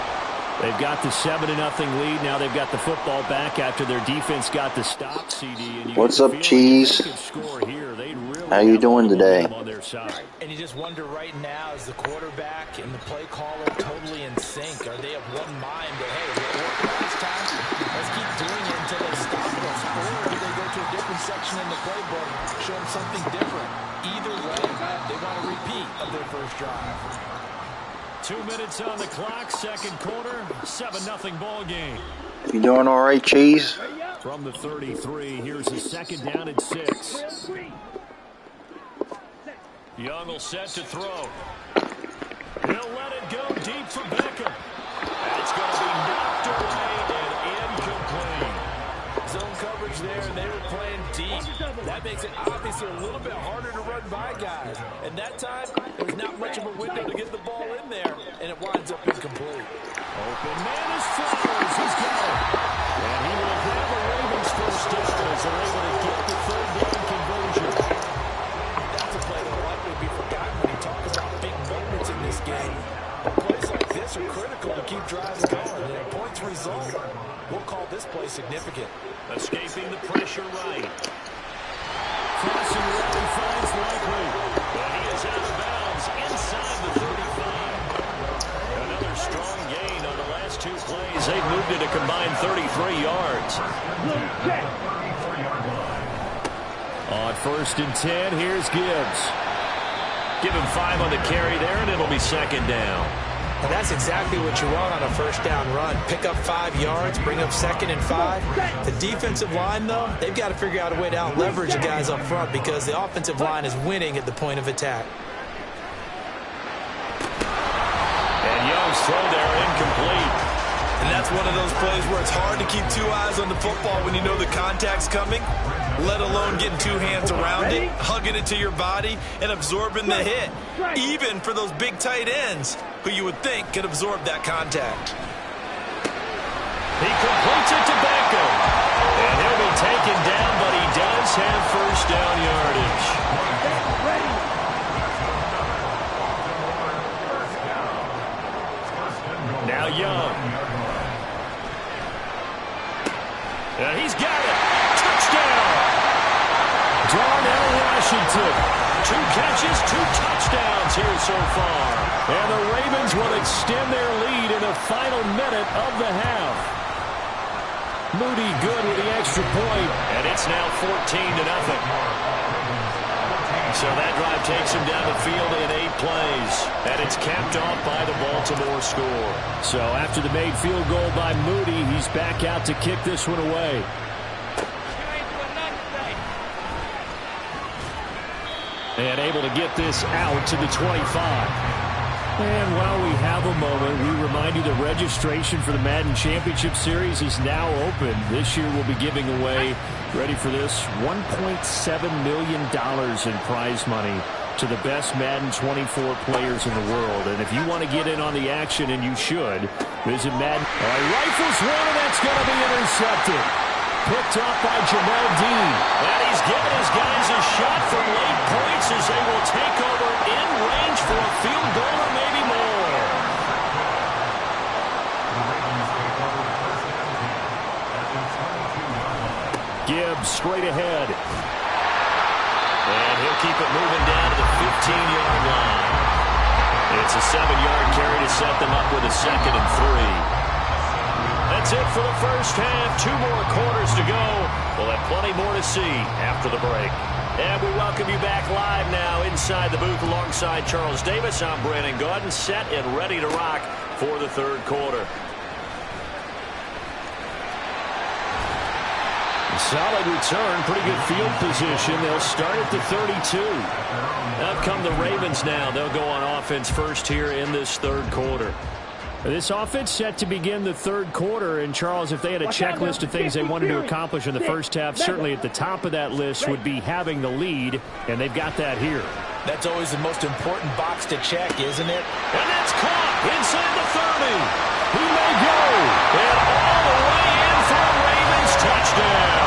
They've got the 7-0 lead. Now they've got the football back after their defense got the stop, CD. And what's up, Cheese? How you doing today? And you just wonder right now, is the quarterback and the play caller totally in sync? Are they of one mind that, hey, it worked last time, let's keep doing it until they stop us? Or do they go to a different section in the playbook, show them something different? Either way, they want a repeat of their first drive. 2 minutes on the clock, 2nd quarter, 7-0 ball game. You doing all right, Cheese? From the 33, here's a 2nd down and 6. Young will set to throw. He'll let it go deep for Beckham. That's going to be knocked away and incomplete. Zone coverage there, and they were playing deep. That makes it obviously a little bit harder to run by guys. And that time, there's not much of a window to get the ball in there, and it winds up incomplete. Open man is Flowers. He's got it. And he will grab the Ravens first down as they're able to get the 3rd down conversion. That's a play that will likely be forgotten when you talk about big moments in this game. But plays like this are critical to keep drives going. And a points result, we'll call this play significant. Escaping the pressure right. Crossing really finds Likely. But he is out of bounds inside the 35. Another strong gain on the last 2 plays. They've moved it a combined 33 yards. On 1st and 10, here's Gibbs. Give him 5 on the carry there, and it'll be 2nd down. And that's exactly what you want on a first down run. Pick up 5 yards, bring up 2nd and 5. The defensive line, though, they've got to figure out a way to out-leverage the guys up front because the offensive line is winning at the point of attack. And Young's throw there incomplete. And that's one of those plays where it's hard to keep 2 eyes on the football when you know the contact's coming, let alone getting 2 hands around it, hugging it to your body, and absorbing the hit, even for those big tight ends who you would think could absorb that contact. He completes it to Beckham. And he'll be taken down, but he does have first down yardage. Now Young. And he's got it. Touchdown. Darnell Washington. 2 catches, 2 touchdowns here so far. And the Ravens will extend their lead in the final minute of the half. Moody good with the extra point, and it's now 14-0. So that drive takes him down the field in 8 plays. And it's capped off by the Baltimore score. So after the made field goal by Moody, he's back out to kick this one away. And able to get this out to the 25. And while we have a moment, we remind you the registration for the Madden Championship Series is now open. This year we'll be giving away, ready for this, $1.7 million in prize money to the best Madden 24 players in the world. And if you want to get in on the action, and you should, visit Madden. All right, rifles one, and that's going to be intercepted. Picked up by Jamel Dean. And he's giving his guys a shot from late points as they will take over in range for a field goal or maybe more. Gibbs straight ahead. And he'll keep it moving down to the 15-yard line. It's a 7-yard carry to set them up with a 2nd and 3. That's it for the first half. 2 more quarters to go. We'll have plenty more to see after the break. And we welcome you back live now inside the booth alongside Charles Davis. I'm Brandon Gaudin, set and ready to rock for the 3rd quarter. Solid return, pretty good field position. They'll start at the 32. Up come the Ravens now. They'll go on offense first here in this 3rd quarter. This offense set to begin the 3rd quarter. And, Charles, if they had a checklist of things they wanted to accomplish in the first half, certainly at the top of that list would be having the lead, and they've got that here. That's always the most important box to check, isn't it? And that's caught inside the 30. He may go. And all the way in for a Ravens touchdown.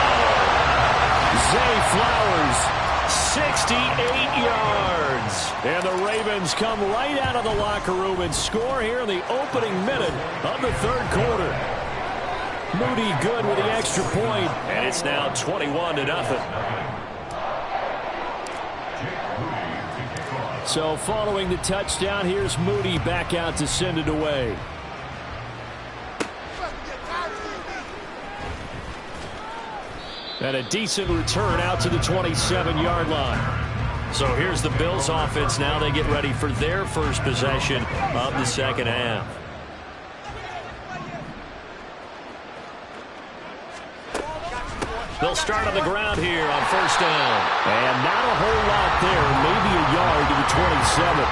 Zay Flowers, 68 yards. And the Ravens come right out of the locker room and score here in the opening minute of the 3rd quarter. Moody good with the extra point, and it's now 21-0. So following the touchdown, here's Moody back out to send it away. And a decent return out to the 27-yard line. So here's the Bills offense now. They get ready for their first possession of the 2nd half. They'll start on the ground here on 1st down. And not a whole lot there. Maybe a yard to the 27.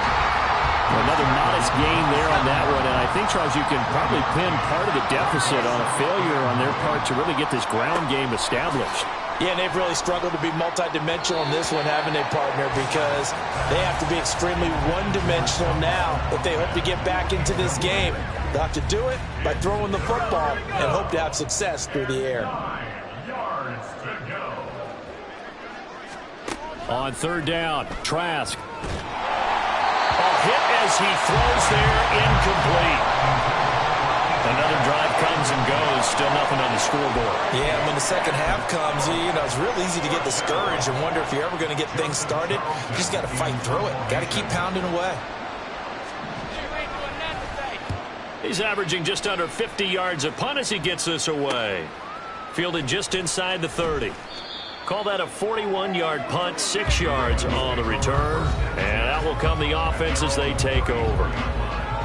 Another modest gain there on that one. And I think, Charles, you can probably pin part of the deficit on a failure on their part to really get this ground game established. Yeah, and they've really struggled to be multidimensional in this one, haven't they, partner? Because they have to be extremely one-dimensional now if they hope to get back into this game. They'll have to do it by throwing the football and hope to have success through the air. On 3rd down, Trask. Hit as he throws there, incomplete. Another drive comes and goes, still nothing on the scoreboard. Yeah, when the 2nd half comes, it's real easy to get discouraged and wonder if you're ever going to get things started. You just got to fight through it. Got to keep pounding away. He's averaging just under 50 yards a punt as he gets this away. Fielded just inside the 30. Call that a 41-yard punt, 6 yards on the return. And out will come the offense as they take over.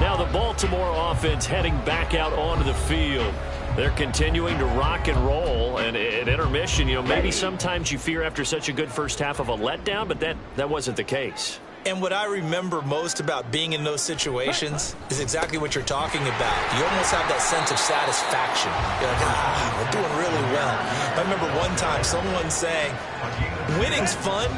Now the Baltimore offense heading back out onto the field. They're continuing to rock and roll. And at intermission, maybe sometimes you fear after such a good first half of a letdown, but that wasn't the case. And what I remember most about being in those situations is exactly what you're talking about. You almost have that sense of satisfaction. You're like, we're doing really well. I remember one time someone saying, winning's fun,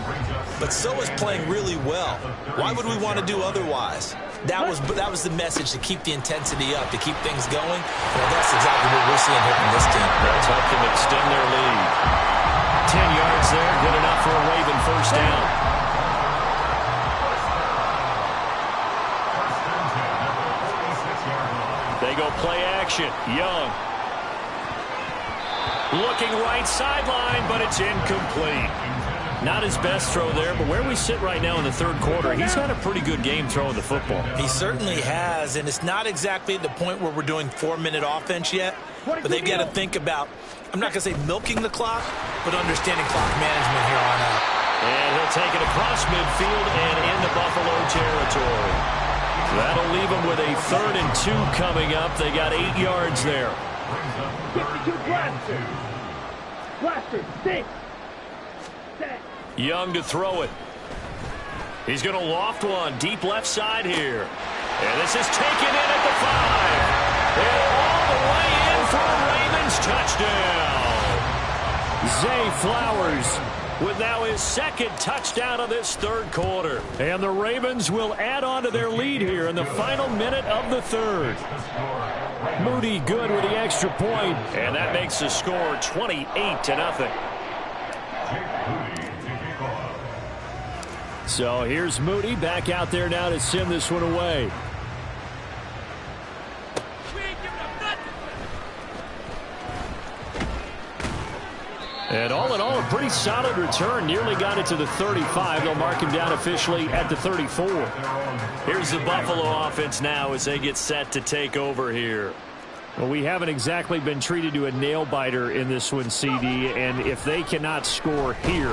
but so is playing really well. Why would we want to do otherwise? That was the message, to keep the intensity up, to keep things going. Well, that's exactly what we're seeing here from this team. That's helped them extend their lead. 10 yards there, good enough for a Raven first down. They go play action. Young. Looking right sideline, but it's incomplete. Not his best throw there, but where we sit right now in the 3rd quarter, he's had a pretty good game throwing the football. He certainly has, and it's not exactly at the point where we're doing 4-minute offense yet, but they've got to think about, I'm not going to say milking the clock, but understanding clock management here on out. And he'll take it across midfield and into Buffalo territory. That'll leave them with a 3rd and 2 coming up. They got 8 yards there. 62 Blaster. Blaster, 6. Set. Young to throw it. He's going to loft one deep left side here. And this is taken in at the 5. And all the way in for a Ravens touchdown. Zay Flowers with now his 2nd touchdown of this 3rd quarter. And the Ravens will add on to their lead here in the final minute of the 3rd. Moody good with the extra point. And that makes the score 28-0. So here's Moody back out there now to send this one away. And all in all, a pretty solid return. Nearly got it to the 35. They'll mark him down officially at the 34. Here's the Buffalo offense now as they get set to take over here. Well, we haven't exactly been treated to a nail-biter in this one, CD. And if they cannot score here,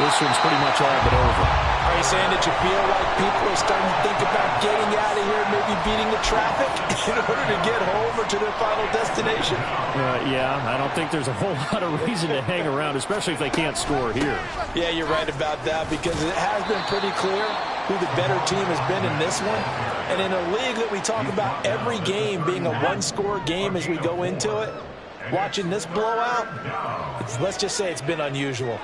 this one's pretty much all but over. Are you saying that you feel like people are starting to think about getting out of here, maybe beating the traffic in order to get home or to their final destination? Yeah, I don't think there's a whole lot of reason to hang around, especially if they can't score here. Yeah, you're right about that because it has been pretty clear who the better team has been in this one. And in a league that we talk about every game being a one-score game as we go into it, watching this blowout, let's just say it's been unusual.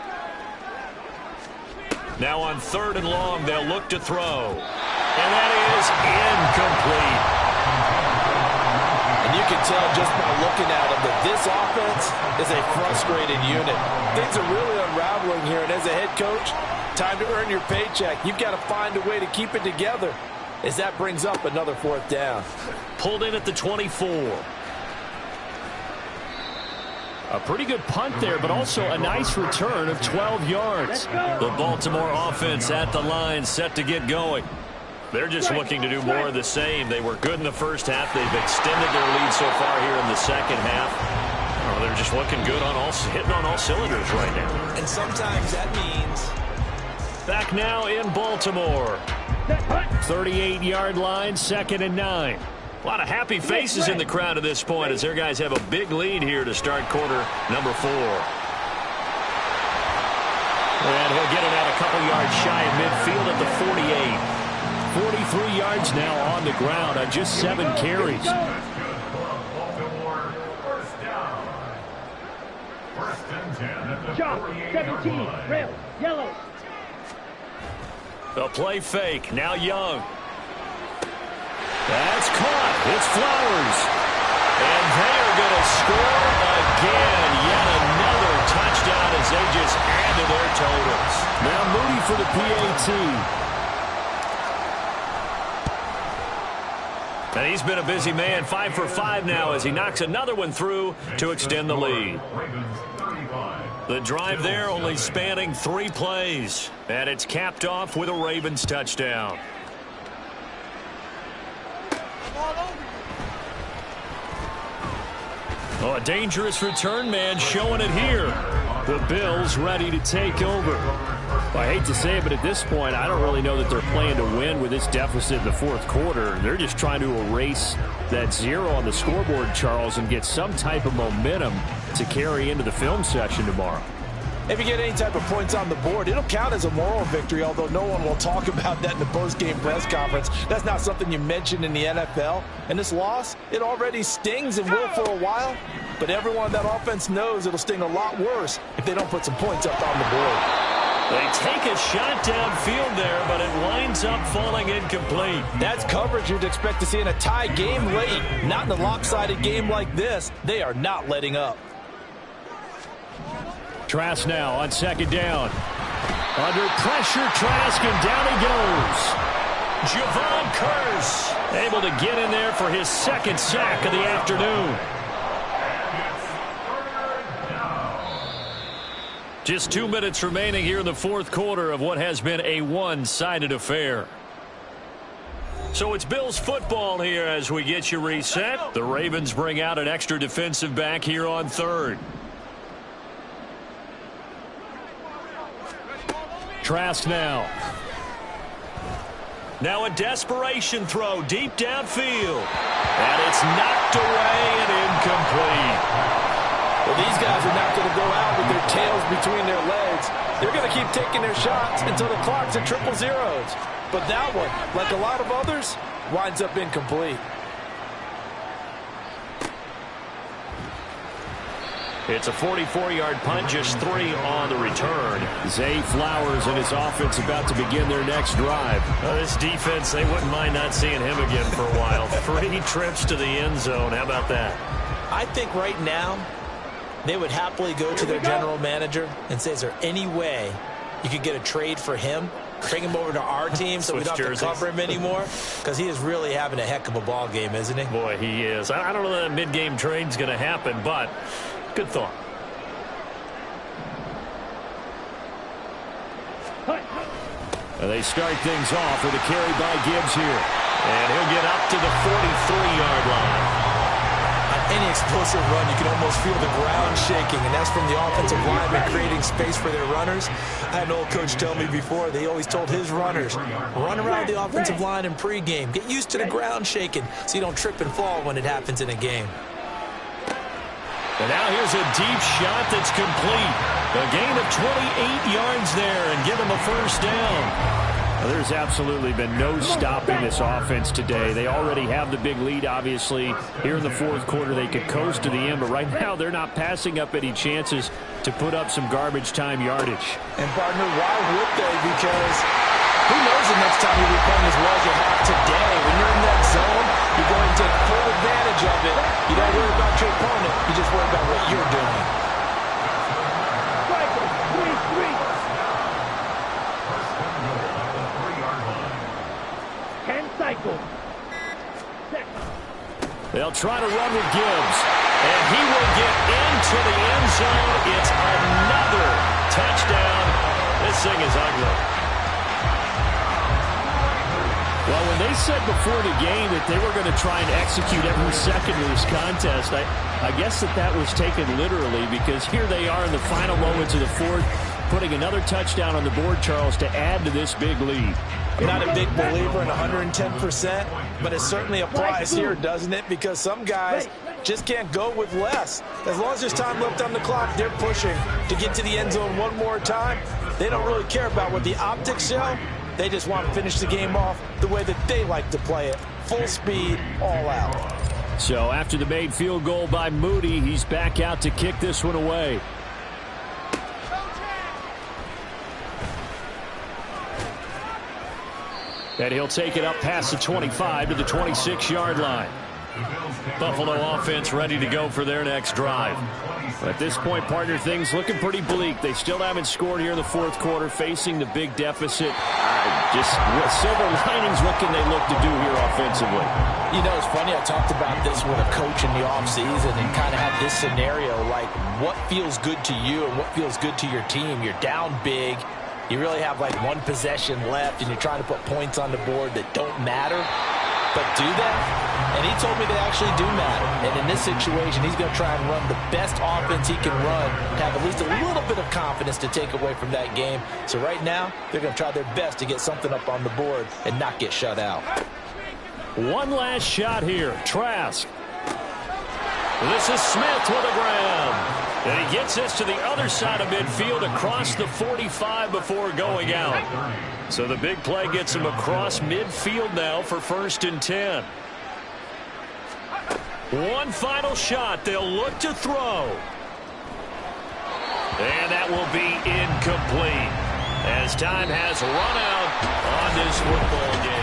Now on 3rd and long, they'll look to throw. And that is incomplete. And you can tell just by looking at them that this offense is a frustrated unit. Things are really unraveling here, and as a head coach, time to earn your paycheck. You've got to find a way to keep it together as that brings up another 4th down. Pulled in at the 24. A pretty good punt there, but also a nice return of 12 yards. The Baltimore offense at the line set to get going. They're just looking to do more of the same. They were good in the first half. They've extended their lead so far here in the second half. Oh, they're just looking good on hitting on all cylinders right now. And sometimes that means... Back now in Baltimore. 38-yard line, 2nd and 9. A lot of happy faces in the crowd at this point as their guys have a big lead here to start quarter number 4. And he'll get it out a couple yards shy of midfield at the 48. 43 yards now on the ground on just 7 carries. Chop, 17, rail, yellow. A play fake, now Young. That's caught. It's Flowers. And they are going to score again. Yet another touchdown as they just add to their totals. Now Moody for the PAT. And he's been a busy man. 5 for 5 now as he knocks another one through to extend the lead. The drive there only spanning 3 plays. And it's capped off with a Ravens touchdown. Oh, a dangerous return man showing it here. The Bills ready to take over. Well, I hate to say it, but at this point, I don't really know that they're playing to win with this deficit in the 4th quarter. They're just trying to erase that 0 on the scoreboard, Charles, and get some type of momentum to carry into the film session tomorrow. If you get any type of points on the board, it'll count as a moral victory, although no one will talk about that in the post-game press conference. That's not something you mention in the NFL. And this loss, it already stings and will for a while, but everyone on that offense knows it'll sting a lot worse if they don't put some points up on the board. They take a shot downfield there, but it winds up falling incomplete. That's coverage you'd expect to see in a tie game late. Not in a lopsided game like this. They are not letting up. Trask now on 2nd down. Under pressure, Trask, and down he goes. Javon Curse able to get in there for his 2nd sack of the afternoon. Just 2 minutes remaining here in the 4th quarter of what has been a one-sided affair. So it's Bills football here as we get you reset. The Ravens bring out an extra defensive back here on 3rd. Trask now. Now a desperation throw deep downfield. And it's knocked away and incomplete. Well, these guys are not going to go out with their tails between their legs. They're going to keep taking their shots until the clock's at triple zeros. But that one, like a lot of others, winds up incomplete. It's a 44-yard punt, just 3 on the return. Zay Flowers and his offense about to begin their next drive. This defense, they wouldn't mind not seeing him again for a while. 3 trips to the end zone. How about that? I think right now they would happily go to their general manager and say, is there any way you could get a trade for him? Bring him over to our team so we don't have to cover him anymore? Because he is really having a heck of a ball game, isn't he? Boy, he is. I don't know that a mid-game trade's going to happen, but good thought. And they start things off with a carry by Gibbs here. And he'll get up to the 43-yard line. On any explosive run, you can almost feel the ground shaking, and that's from the offensive linemen creating space for their runners. I had an old coach tell me before, they always told his runners, run around the offensive line in pregame. Get used to the ground shaking so you don't trip and fall when it happens in a game. And now here's a deep shot that's complete. A gain of 28 yards there and give him a first down. Well, there's absolutely been no stopping this offense today. They already have the big lead, obviously. Here in the fourth quarter, they could coast to the end, but right now they're not passing up any chances to put up some garbage time yardage. And, partner, why would they? Because who knows the next time you'll be playing as well as you have today. When you're in that zone, you're going to take full advantage of it. You don't worry about your opponent. You just worry about what you're doing. Striker, 3-3. 10 cycles. They'll try to run with Gibbs, and he will get into the end zone. It's another touchdown. This thing is ugly. Well, when they said before the game that they were going to try and execute every second of this contest, I guess that was taken literally, because here they are in the final moments of the fourth, putting another touchdown on the board, Charles, to add to this big lead. I'm not a big believer in 110%, but it certainly applies here, doesn't it? Because some guys just can't go with less. As long as there's time left on the clock, they're pushing to get to the end zone one more time. They don't really care about what the optics show. They just want to finish the game off the way that they like to play it. Full speed, all out. So after the made field goal by Moody, he's back out to kick this one away. And he'll take it up past the 25 to the 26-yard line. Buffalo offense ready to go for their next drive. At this point, partner, things looking pretty bleak. They still haven't scored here in the fourth quarter, facing the big deficit. Just silver linings, what can they look to do here offensively? You know, it's funny, I talked about this with a coach in the offseason and kind of had this scenario, like what feels good to you and what feels good to your team. You're down big. You really have like one possession left, and you're trying to put points on the board that don't matter. But do that? And he told me they actually do matter. And in this situation, he's going to try and run the best offense he can run, have at least a little bit of confidence to take away from that game. So right now, they're going to try their best to get something up on the board and not get shut out. One last shot here. Trask. This is Smith with a grab. And he gets this to the other side of midfield across the 45 before going out. So the big play gets him across midfield now for 1st and 10. One final shot. They'll look to throw. And that will be incomplete as time has run out on this football game.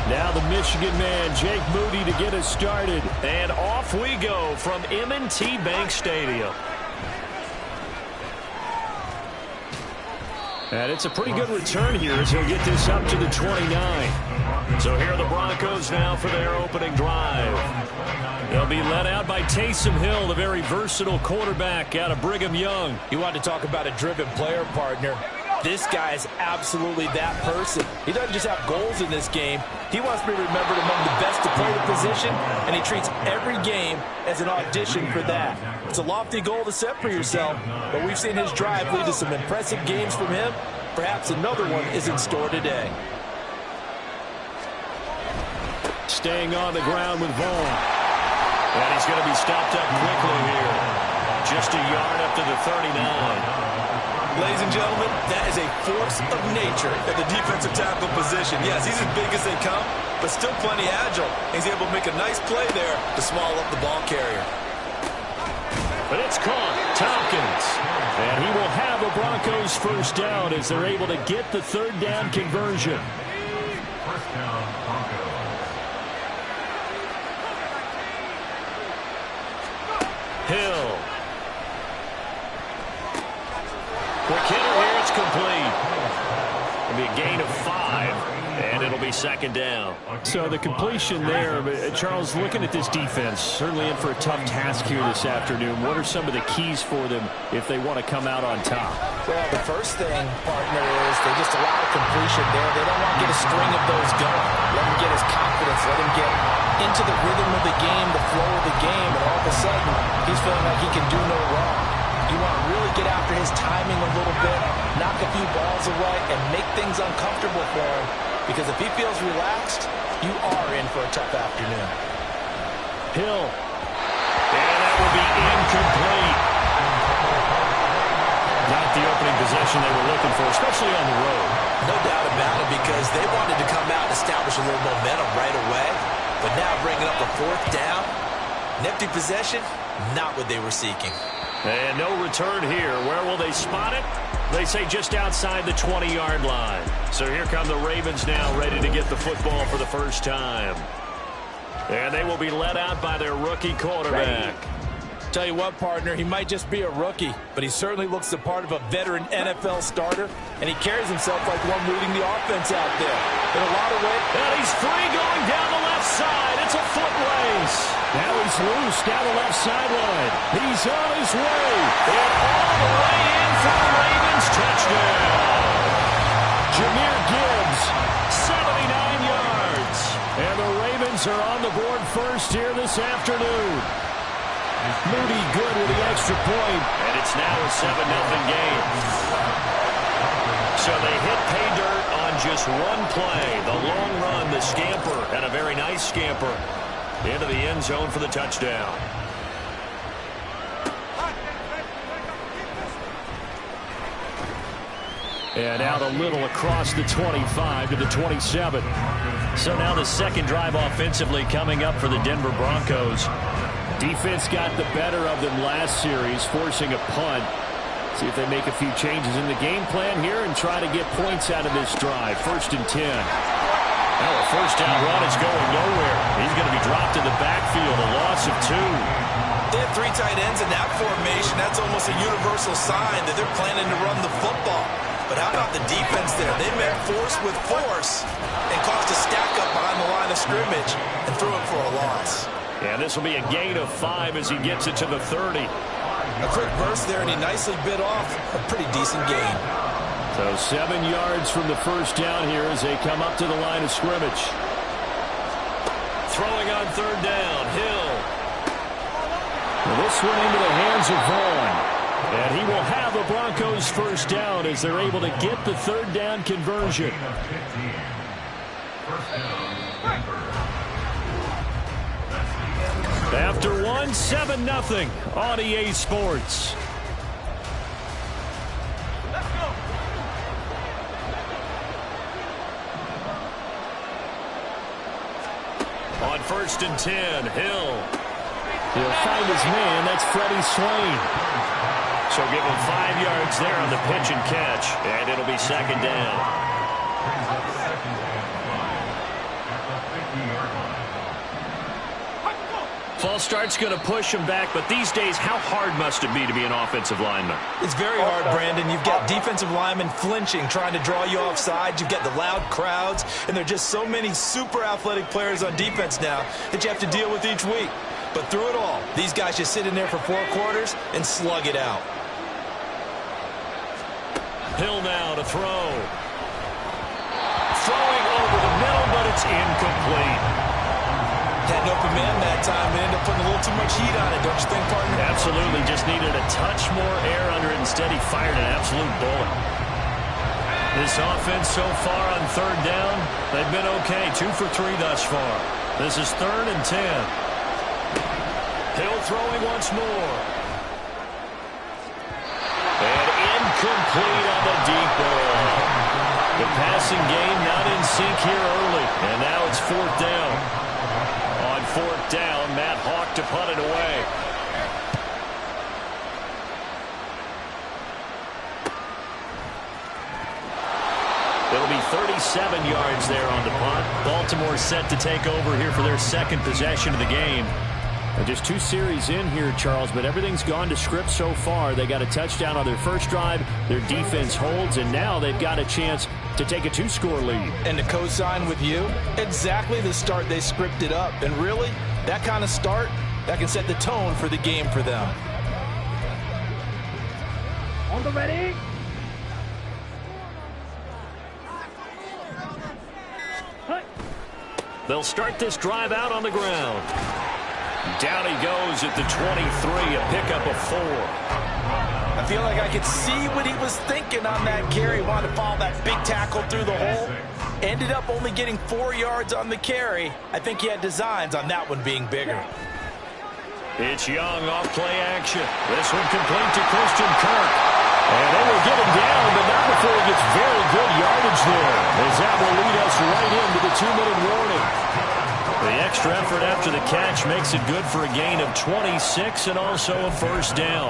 Now the Michigan man, Jake Moody, to get us started. And off we go from M&T Bank Stadium. And it's a pretty good return here as he'll get this up to the 29. So here are the Broncos now for their opening drive. They'll be led out by Taysom Hill, the very versatile quarterback out of Brigham Young. You want to talk about a driven player, partner. This guy is absolutely that person. He doesn't just have goals in this game. He wants to be remembered among the best to play the position, and he treats every game as an audition for that. It's a lofty goal to set for yourself, but we've seen his drive lead to some impressive games from him. Perhaps another one is in store today. Staying on the ground with Vaughn. And he's going to be stopped up quickly here. Just a yard up to the 39. Ladies and gentlemen, that is a force of nature at the defensive tackle position. Yes, he's as big as they come, but still plenty agile. He's able to make a nice play there to small up the ball carrier. But it's caught. Tompkins. And he will have a Broncos first down as they're able to get the third down conversion. First down, Broncos. Hill. Quick hitter here, it's complete. It'll be a gain of 5, and it'll be second down. So the completion there, Charles, looking at this defense, certainly in for a tough task here this afternoon. What are some of the keys for them if they want to come out on top? Well, the first thing, partner, is they just allow completion there. They don't want to get a string of those going. Let him get his confidence. Let him get into the rhythm of the game, the flow of the game, and all of a sudden, he's feeling like he can do no wrong. You You want to really get after his timing a little bit, knock a few balls away, and make things uncomfortable for him. Because if he feels relaxed, you are in for a tough afternoon. Hill. And that will be incomplete. Not the opening possession they were looking for, especially on the road. No doubt about it, because they wanted to come out and establish a little momentum right away. But now bringing up a fourth down, nifty possession, not what they were seeking. And no return here. Where will they spot it? They say just outside the 20-yard line. So here come the Ravens now, ready to get the football for the first time. And they will be led out by their rookie quarterback. Tell you what, partner, he might just be a rookie, but he certainly looks the part of a veteran NFL starter, and he carries himself like one leading the offense out there. In a lot of ways. And he's free going down the left side. It's a foot race. Now he's loose down the left sideline. He's on his way. And all the way in for the Ravens touchdown. Jahmyr Gibbs, 79 yards. And the Ravens are on the board first here this afternoon. Moody good with the extra point. And it's now a 7-0 game. So they hit pay dirt on just one play. The long run, the scamper, and a very nice scamper into the end zone for the touchdown. And out a little across the 25 to the 27. So now the second drive offensively coming up for the Denver Broncos. Defense got the better of them last series, forcing a punt. See if they make a few changes in the game plan here and try to get points out of this drive. 1st and 10. Now a first down run is going nowhere. He's going to be dropped in the backfield, a loss of 2. They have 3 tight ends in that formation. That's almost a universal sign that they're planning to run the football. But how about the defense there? They met force with force and caused a stack up behind the line of scrimmage and threw it for a loss. And this will be a gain of 5 as he gets it to the 30. A quick burst there, and he nicely bit off a pretty decent gain. So 7 yards from the first down here as they come up to the line of scrimmage. Throwing on 3rd down, Hill. Well, this one into the hands of Vaughn. And he will have the Broncos first down as they're able to get the 3rd down conversion. After 1, 7-0 on EA Sports. On 1st and 10, Hill. He'll find his man. That's Freddie Swain. So give him 5 yards there on the pitch and catch, and it'll be 2nd down. False start's going to push him back, but these days, how hard must it be to be an offensive lineman? It's very hard, Brandon. You've got defensive linemen flinching, trying to draw you offside. You've got the loud crowds, and there are just so many super athletic players on defense now that you have to deal with each week. But through it all, these guys just sit in there for 4 quarters and slug it out. Hill now to throw. Throwing over the middle, but it's incomplete. Had an open man that time and ended up putting a little too much heat on it, don't you think, partner? Absolutely. Just needed a touch more air under it. Instead, he fired an absolute bullet. This offense so far on 3rd down, they've been okay. 2 for 3 thus far. This is 3rd and 10. Hill throwing once more. And incomplete on the deep ball. The passing game not in sync here early. And now it's 4th down. On 4th down, Matt Hawk to punt it away. It'll be 37 yards there on the punt. Baltimore set to take over here for their 2nd possession of the game. And just 2 series in here, Charles, but everything's gone to script so far. They got a touchdown on their first drive. Their defense holds, and now they've got a chance to take a 2-score lead. And to co-sign with you, exactly the start they scripted up. And really, that kind of start, that can set the tone for the game for them. On the ready. They'll start this drive out on the ground. Down he goes at the 23, a pickup of 4. I feel like I could see what he was thinking on that carry. Wanted to follow that big tackle through the hole. Ended up only getting 4 yards on the carry. I think he had designs on that one being bigger. It's Young off play action. This one complete to Christian Kirk. And they will get him down, but not before he gets very good yardage there, as that will lead us right into the 2-minute warning. The extra effort after the catch makes it good for a gain of 26 and also a first down.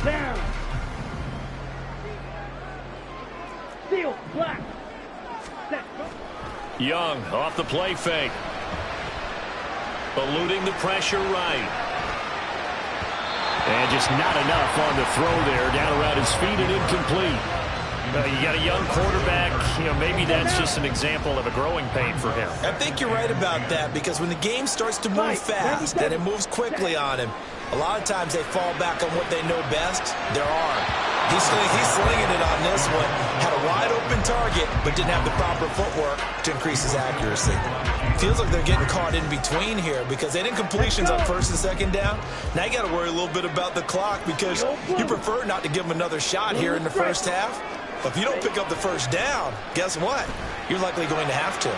Down. Seal. Black. Set. Young off the play fake. Eluding the pressure right. And just not enough on the throw there. Down around his feet and incomplete. You got a young quarterback. Maybe that's just an example of a growing pain for him. I think you're right about that, because when the game starts to move fast and it moves quickly on him, a lot of times they fall back on what they know best, their arm. He's slinging it on this one. Had a wide open target, but didn't have the proper footwork to increase his accuracy. Feels like they're getting caught in between here, because they didn't completions on first and second down. Now you got to worry a little bit about the clock, because you prefer not to give them another shot here in the first half. But if you don't pick up the first down, guess what? You're likely going to have to.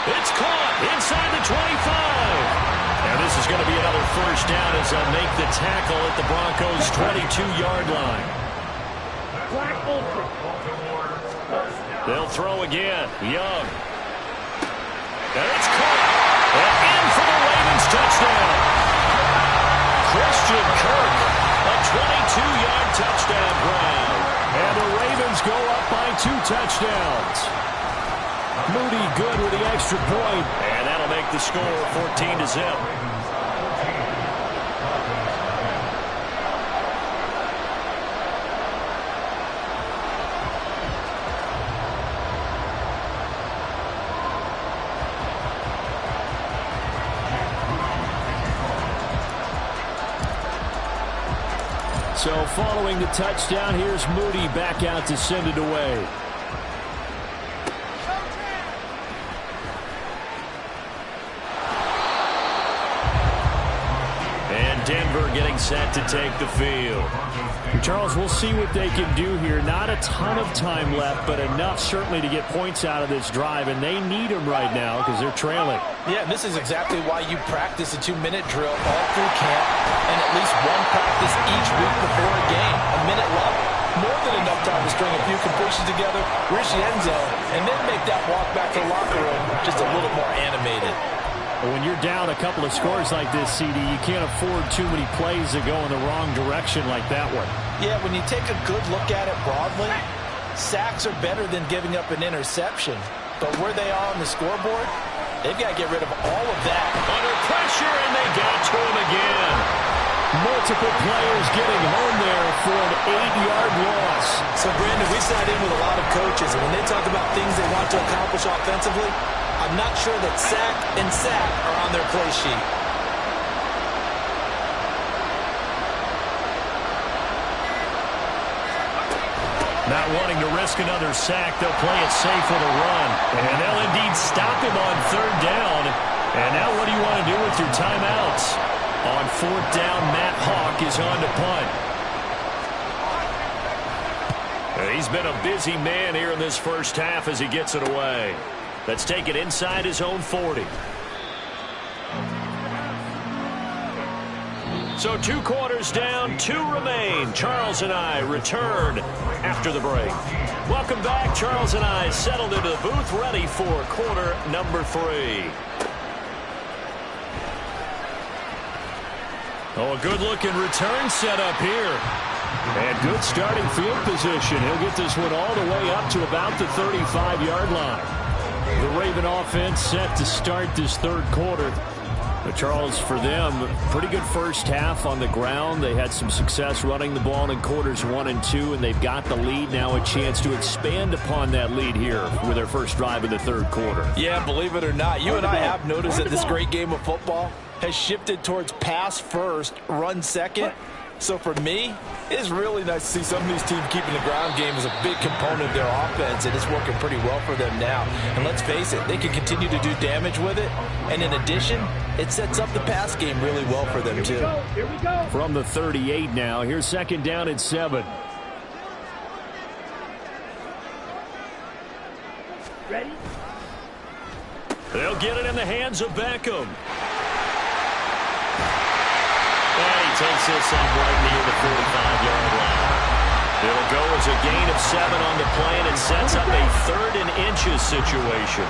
It's caught inside the 25. And this is going to be another first down as they'll make the tackle at the Broncos' 22-yard line. They'll throw again. Young. And it's caught. And in for the Ravens touchdown. Christian Kirk, a 22-yard touchdown grab. And the Ravens go up by 2 touchdowns. Moody good with the extra point, and that'll make the score 14-0. So following the touchdown, here's Moody back out to send it away. Denver getting set to take the field. Charles, we'll see what they can do here. Not a ton of time left, but enough certainly to get points out of this drive, and they need them right now because they're trailing. Yeah, and this is exactly why you practice a 2-minute drill all through camp and at least one practice each week before a game. A minute left, more than enough time to string a few completions together, reach the end zone, and then make that walk back to the locker room just a little more animated. When you're down a couple of scores like this, CD, you can't afford too many plays that go in the wrong direction like that one. Yeah, when you take a good look at it broadly, sacks are better than giving up an interception. But where they are on the scoreboard, they've got to get rid of all of that. Under pressure, and they got to him again. Multiple players getting home there for an 8-yard loss. So, Brandon, we sat in with a lot of coaches, and when they talk about things they want to accomplish offensively, I'm not sure that sack and sack are on their play sheet. Not wanting to risk another sack, they'll play it safe with a run. And they'll indeed stop him on 3rd down. And now what do you want to do with your timeouts? On 4th down, Matt Hawk is on to punt. He's been a busy man here in this first half as he gets it away. Let's take it inside his own 40. So 2 quarters down, 2 remain. Charles and I return after the break. Welcome back. Charles and I settled into the booth, ready for quarter number 3. Oh, a good-looking return set up here. And good starting field position. He'll get this one all the way up to about the 35-yard line. The Raven offense set to start this 3rd quarter. But Charles, for them, pretty good first half on the ground. They had some success running the ball in quarters 1 and 2, and they've got the lead now, a chance to expand upon that lead here with their first drive in the 3rd quarter. Yeah, believe it or not, you and I have noticed that this great game of football has shifted towards pass first, run second. So for me, it's really nice to see some of these teams keeping the ground game as a big component of their offense, and it's working pretty well for them now. And let's face it, they can continue to do damage with it. And in addition, it sets up the pass game really well for them, too. Here we go. From the 38 now, here's second down at 7. Ready? They'll get it in the hands of Beckham. And he takes this up right near the 45-yard line. It'll go as a gain of 7 on the play, and it sets up a 3rd and inches situation.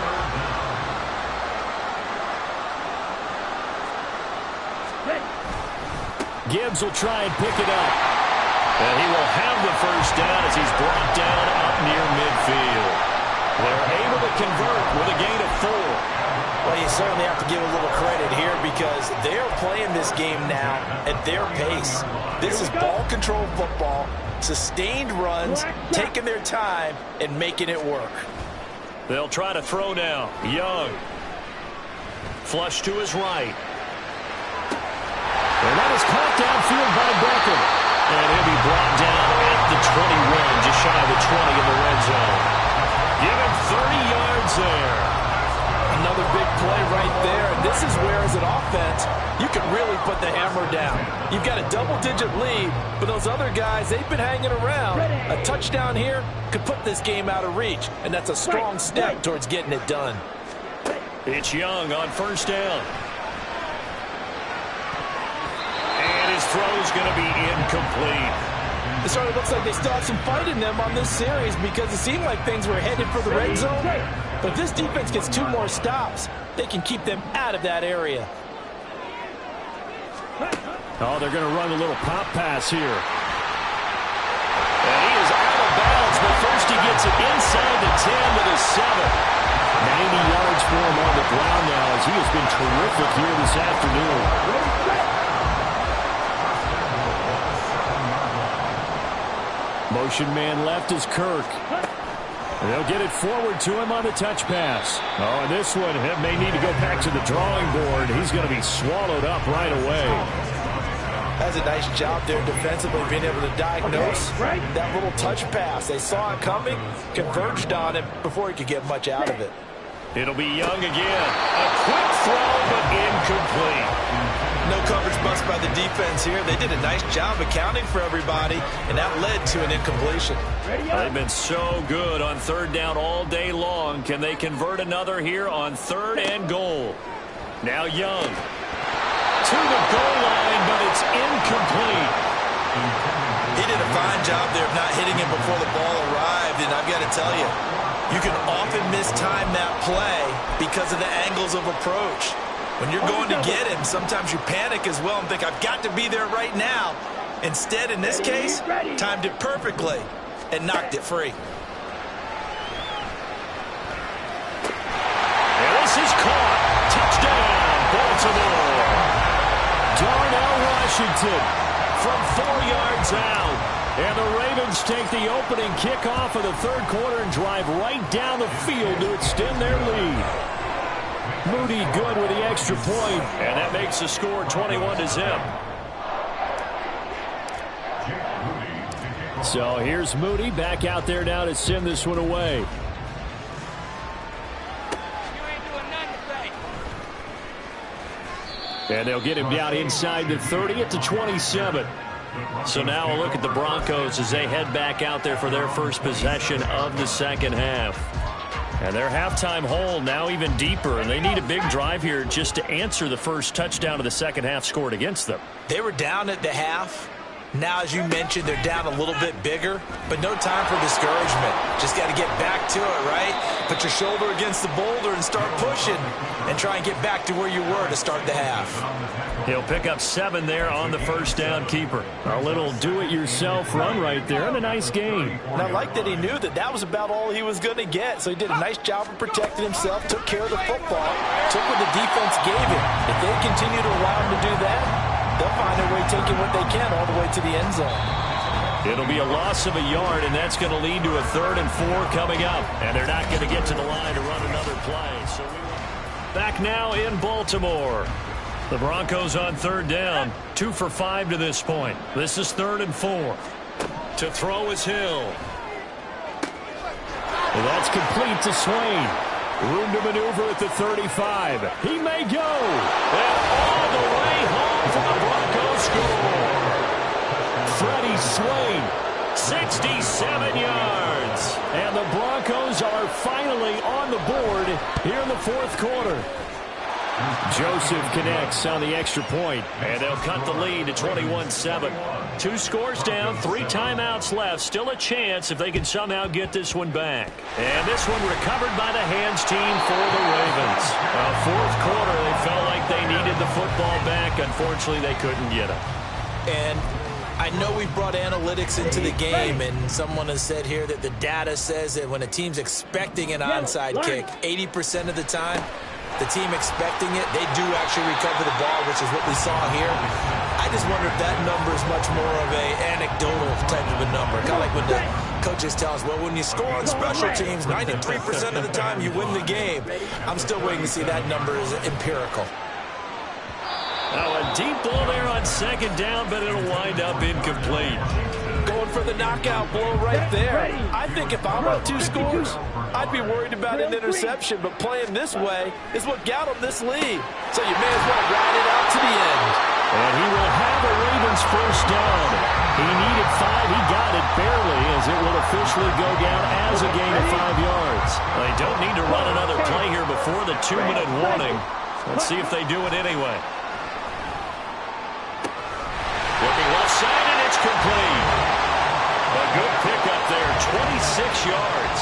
Gibbs will try and pick it up. And he will have the first down as he's brought down up near midfield. They're able to convert with a gain of 4. Well, you certainly have to give a little credit here because they're playing this game now at their pace. This is ball control football, sustained runs, taking their time, and making it work. They'll try to throw now. Young. Flush to his right. And that is caught downfield by Beckham. And he'll be brought down at the 21, just shy of the 20 in the red zone. Give him 30 yards there. Another big play right there. And this is where, as an offense, you can really put the hammer down. You've got a double-digit lead, but those other guys, they've been hanging around. A touchdown here could put this game out of reach, and that's a strong step towards getting it done. It's Young on first down. And his throw's going to be incomplete. It certainly looks like they still have some fight in them on this series because it seemed like things were headed for the red zone. But if this defense gets 2 more stops, they can keep them out of that area. Oh, they're going to run a little pop pass here. And he is out of bounds, but first he gets it inside the 10 to the 7. 90 yards for him on the ground now as he has been terrific here this afternoon. Motion man left is Kirk. They'll get it forward to him on the touch pass. Oh, and this one may need to go back to the drawing board. He's going to be swallowed up right away. That's a nice job there defensively, being able to diagnose that little touch pass. They saw it coming, converged on it before he could get much out of it. It'll be Young again. A quick throw, but incomplete. No coverage bust by the defense here. They did a nice job accounting for everybody, and that led to an incompletion. They've been so good on third down all day long. Can they convert another here on 3rd and goal? Now Young to the goal line, but it's incomplete. He did a fine job there of not hitting him before the ball arrived, and I've got to tell you, you can often mistime that play because of the angles of approach. When you're going to get him, sometimes you panic as well and think, I've got to be there right now. Instead, in this case, timed it perfectly and knocked it free. And this is caught. Touchdown, Baltimore. Darnell Washington from 4 yards out. And the Ravens take the opening kickoff of the 3rd quarter and drive right down the field to extend their lead. Moody good with the extra point. And that makes the score 21-0. So here's Moody back out there now to send this one away. And they'll get him down inside the 30 at the 27. So now a look at the Broncos as they head back out there for their first possession of the second half. And their halftime hole now even deeper, and they need a big drive here just to answer the first touchdown of the second half scored against them. They were down at the half. Now, as you mentioned, they're down a little bit bigger, but no time for discouragement. Just got to get back to it, right? Put your shoulder against the boulder and start pushing and try and get back to where you were to start the half. He'll pick up 7 there on the first down keeper. A little do-it-yourself run right there and a nice gain. And I like that he knew that that was about all he was going to get. So he did a nice job of protecting himself, took care of the football, took what the defense gave him. If they continue to allow him to do that, they'll find a way taking what they can all the way to the end zone. It'll be a loss of a yard, and that's going to lead to a 3rd and 4 coming up. And they're not going to get to the line to run another play. So back now in Baltimore. The Broncos on third down. 2 for 5 to this point. This is 3rd and 4. To throw is Hill. And that's complete to Swain. Room to maneuver at the 35. He may go. And all the way home for the Broncos score. Freddie Swain, 67 yards. And the Broncos are finally on the board here in the 4th quarter. Joseph connects on the extra point, and they'll cut the lead to 21-7. 2 scores down, 3 timeouts left. Still a chance if they can somehow get this one back. And this one recovered by the hands team for the Ravens. 4th quarter, they felt like they needed the football back. Unfortunately, they couldn't get it. And I know we've brought analytics into the game, and someone has said here that the data says that when a team's expecting an onside kick, 80% of the time, the team expecting it, they do actually recover the ball, which is what we saw here. I just wonder if that number is much more of an anecdotal type of a number. Kind of like when the coaches tell us, well, when you score on special teams, 93% of the time you win the game. I'm still waiting to see that number is empirical. Now a deep ball there on 2nd down, but it'll wind up incomplete. Going for the knockout blow right there. I think if I'm on 2 scores, I'd be worried about an interception, but playing this way is what got him this lead. So you may as well ride it out to the end. And he will have a Ravens first down. He needed 5. He got it barely, as it will officially go down as a gain of 5 yards. They don't need to run another play here before the 2-minute warning. Let's see if they do it anyway. Looking left side, and it's complete. A good pickup there, 26 yards.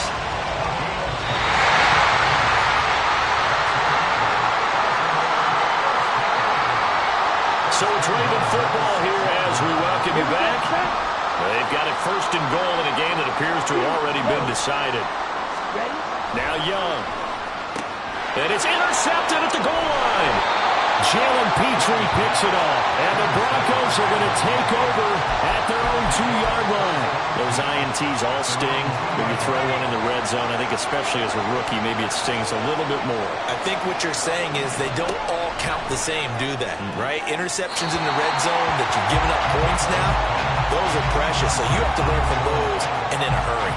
So it's Raven football here as we welcome you back. They've got it 1st and goal in a game that appears to have already been decided. Now Young. And it's intercepted at the goal line. Jalen Petrie picks it off, and the Broncos are going to take over at their own 2-yard line. Those INTs all sting when you throw one in the red zone. I think especially as a rookie, maybe it stings a little bit more. I think what you're saying is they don't all count the same, do they? Right? Interceptions in the red zone that you're giving up points now, those are precious, so you have to learn from those and in a hurry.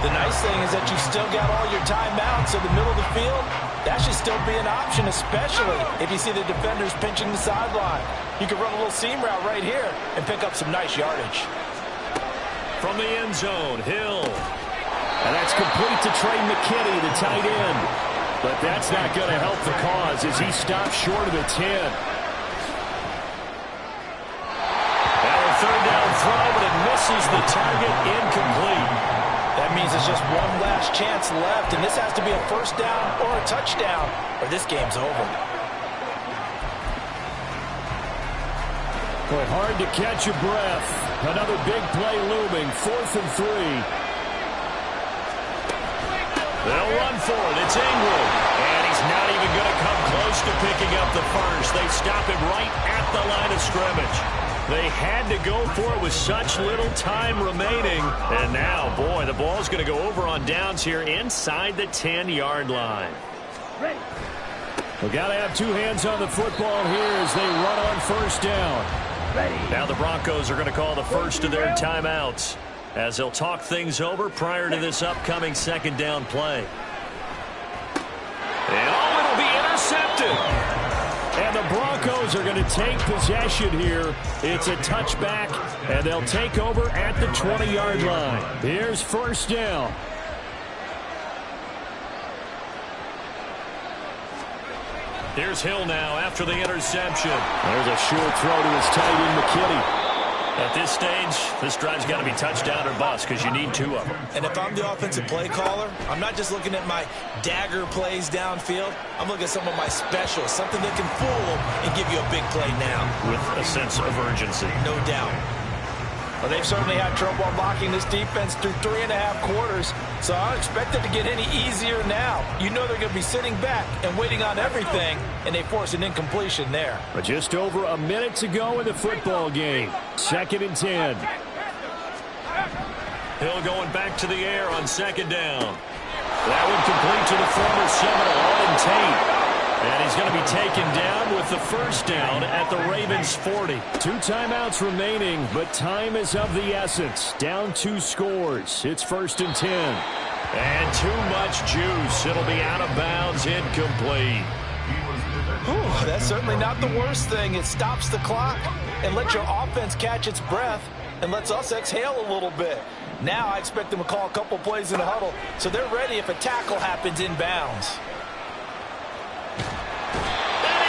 The nice thing is that you still got all your timeouts in the middle of the field. That should still be an option, especially if you see the defenders pinching the sideline. You can run a little seam route right here and pick up some nice yardage. From the end zone, Hill. And that's complete to Trey McKinney, the tight end. But that's not going to help the cause as he stops short of the 10. Now a 3rd down throw, but it misses the target, incomplete. That means it's just one last chance left, and this has to be a 1st down or a touchdown, or this game's over. Boy, hard to catch your breath. Another big play looming, 4th and 3. They'll run for it. It's Ingram. And he's not even going to come close to picking up the first. They stop him right at the line of scrimmage. They had to go for it with such little time remaining. And now, boy, the ball's going to go over on downs here inside the 10-yard line. We've got to have 2 hands on the football here as they run on 1st down. Now the Broncos are going to call the first of their timeouts as they'll talk things over prior to this upcoming 2nd down play. And it'll be intercepted. And the Broncos are going to take possession here. It's a touchback, and they'll take over at the 20-yard line. Here's 1st down. Here's Hill now after the interception. There's a short throw to his tight end, McKinney. At this stage, this drive's got to be touchdown or bust because you need 2 of them. And if I'm the offensive play caller, I'm not just looking at my dagger plays downfield. I'm looking at some of my specials, something that can fool them and give you a big play now. With a sense of urgency. No doubt. Well, they've certainly had trouble unlocking this defense through 3.5 quarters, so I don't expect it to get any easier now. You know they're going to be sitting back and waiting on everything, and they force an incompletion there. But just over a minute to go in the football game. 2nd and 10. Hill going back to the air on 2nd down. That one complete to the former Seminole, Auden Tate. And he's going to be taken down with the first down at the Ravens' 40. 2 timeouts remaining, but time is of the essence. Down 2 scores. It's 1st and 10. And too much juice. It'll be out of bounds, incomplete. Whew, that's certainly not the worst thing. It stops the clock and lets your offense catch its breath and lets us exhale a little bit. Now I expect them to call a couple plays in the huddle so they're ready if a tackle happens inbounds.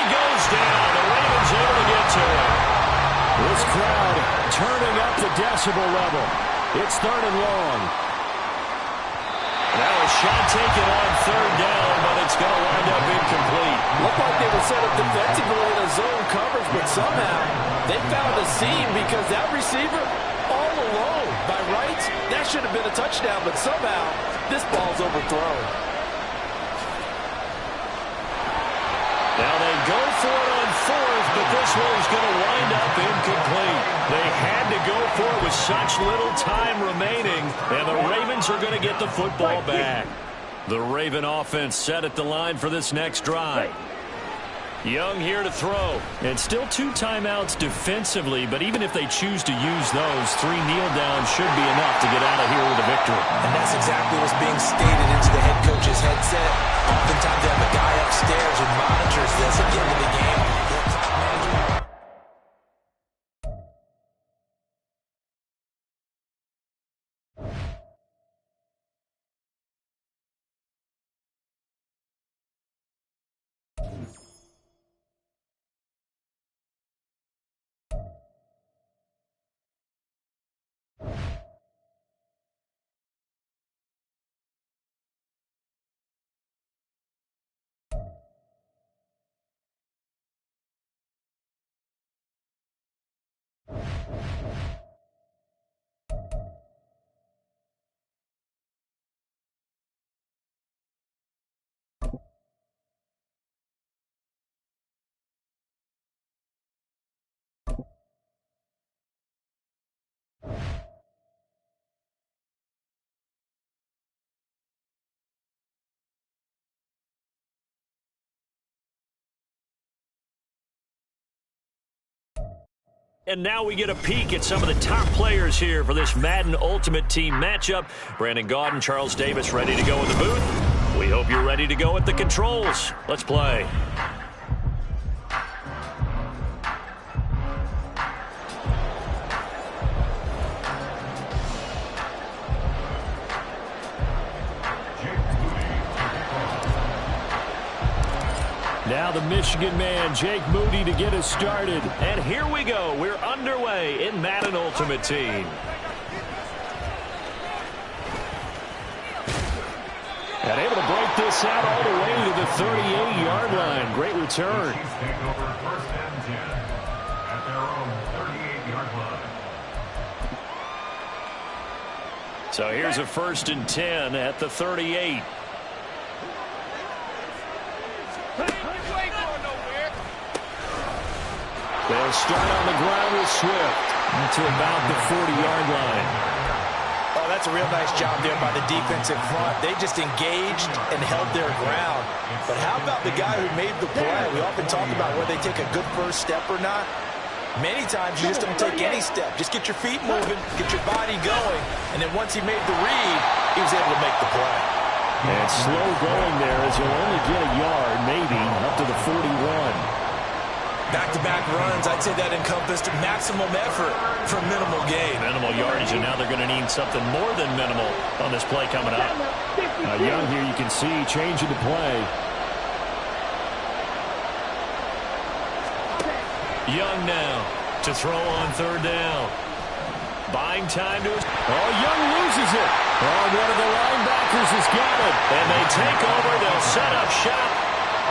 Goes down. The Ravens able to get to it. This crowd turning up the decibel level. It's 3rd and long. Now a shot taken on 3rd down, but it's going to wind up incomplete. Looked like they were set up defensively in a zone coverage, but somehow they found a seam because that receiver all alone. By rights, that should have been a touchdown, but somehow this ball's overthrown. Now they go for it on 4th, but this one's going to wind up incomplete. They had to go for it with such little time remaining, and the Ravens are going to get the football back. The Raven offense set at the line for this next drive. Young here to throw. And still 2 timeouts defensively, but even if they choose to use those, 3 kneel downs should be enough to get out of here with a victory. And that's exactly what's being stated into the head coach's headset. Oftentimes they have a guy upstairs who monitors this at the end of the game. And now we get a peek at some of the top players here for this Madden Ultimate Team matchup. Brandon Gaudin, Charles Davis ready to go in the booth. We hope you're ready to go at the controls. Let's play. Now the Michigan man, Jake Moody, to get us started. And here we go. We're underway in Madden Ultimate Team. And able to break this out all the way to the 38-yard line. Great return. Take over 1st and 10 at their own 38-yard line. So here's a 1st and 10 at the 38. They'll start on the ground with Swift to about the 40-yard line. Oh, that's a real nice job there by the defensive front. They just engaged and held their ground. But how about the guy who made the play? We often talk about whether they take a good first step or not. Many times you just don't take any step. Just get your feet moving, get your body going, and then once he made the read, he was able to make the play. And slow going there as he'll only get a yard, maybe, up to the 41. Back-to-back runs, I'd say that encompassed maximum effort for minimal gain. Minimal yardage, and now they're going to need something more than minimal on this play coming up. Young here, you can see, changing the play. Young now to throw on 3rd down. Buying time to his... Oh, Young loses it. Oh, one of the linebackers has got it. And they take over. They'll set up shop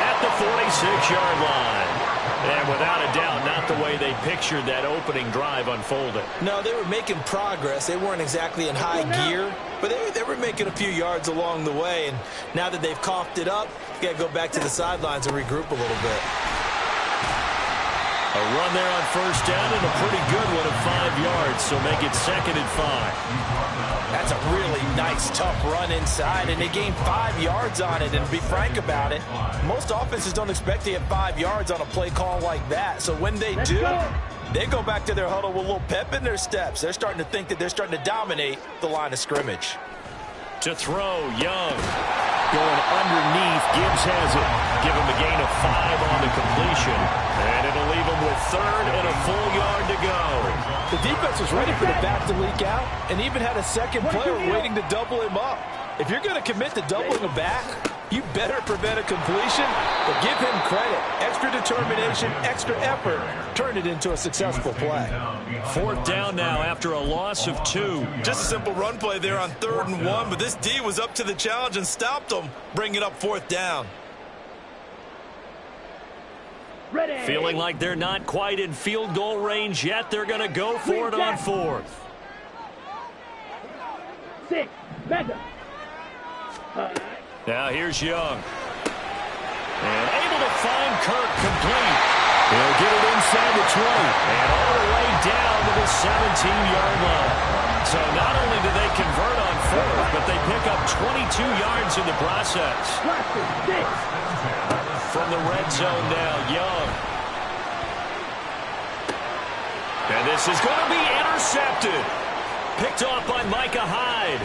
at the 46-yard line. And without a doubt, not the way they pictured that opening drive unfolding. No, they were making progress. They weren't exactly in high gear, but they were making a few yards along the way. And now that they've coughed it up, you got to go back to the sidelines and regroup a little bit. A run there on first down and a pretty good one at 5 yards, so make it 2nd and 5. That's a really nice, tough run inside, and they gained 5 yards on it. And to be frank about it, most offenses don't expect to get 5 yards on a play call like that. So when they do, they go back to their huddle with a little pep in their steps. They're starting to think that they're starting to dominate the line of scrimmage. To throw, Young. Going underneath, Gibbs has it. Give him a gain of 5 on the completion. And it'll leave him with 3rd and a full yard to go. The defense was ready for the back to leak out and even had a second player waiting to double him up. If you're going to commit to doubling a back, you better prevent a completion, but give him credit. Extra determination, extra effort, turn it into a successful play. 4th down now after a loss of 2. Just a simple run play there on 3rd and 1, but this D was up to the challenge and stopped them, bringing up 4th down. Ready. Feeling like they're not quite in field goal range yet. They're going to go for it on 4th. 6. Madden. Now here's Young. And able to find Kirk complete. He'll get it inside the 20. And all the way down to the 17-yard line. So not only do they convert on 4th, but they pick up 22 yards in the process. From the red zone now, Young. And this is going to be intercepted. Picked off by Micah Hyde.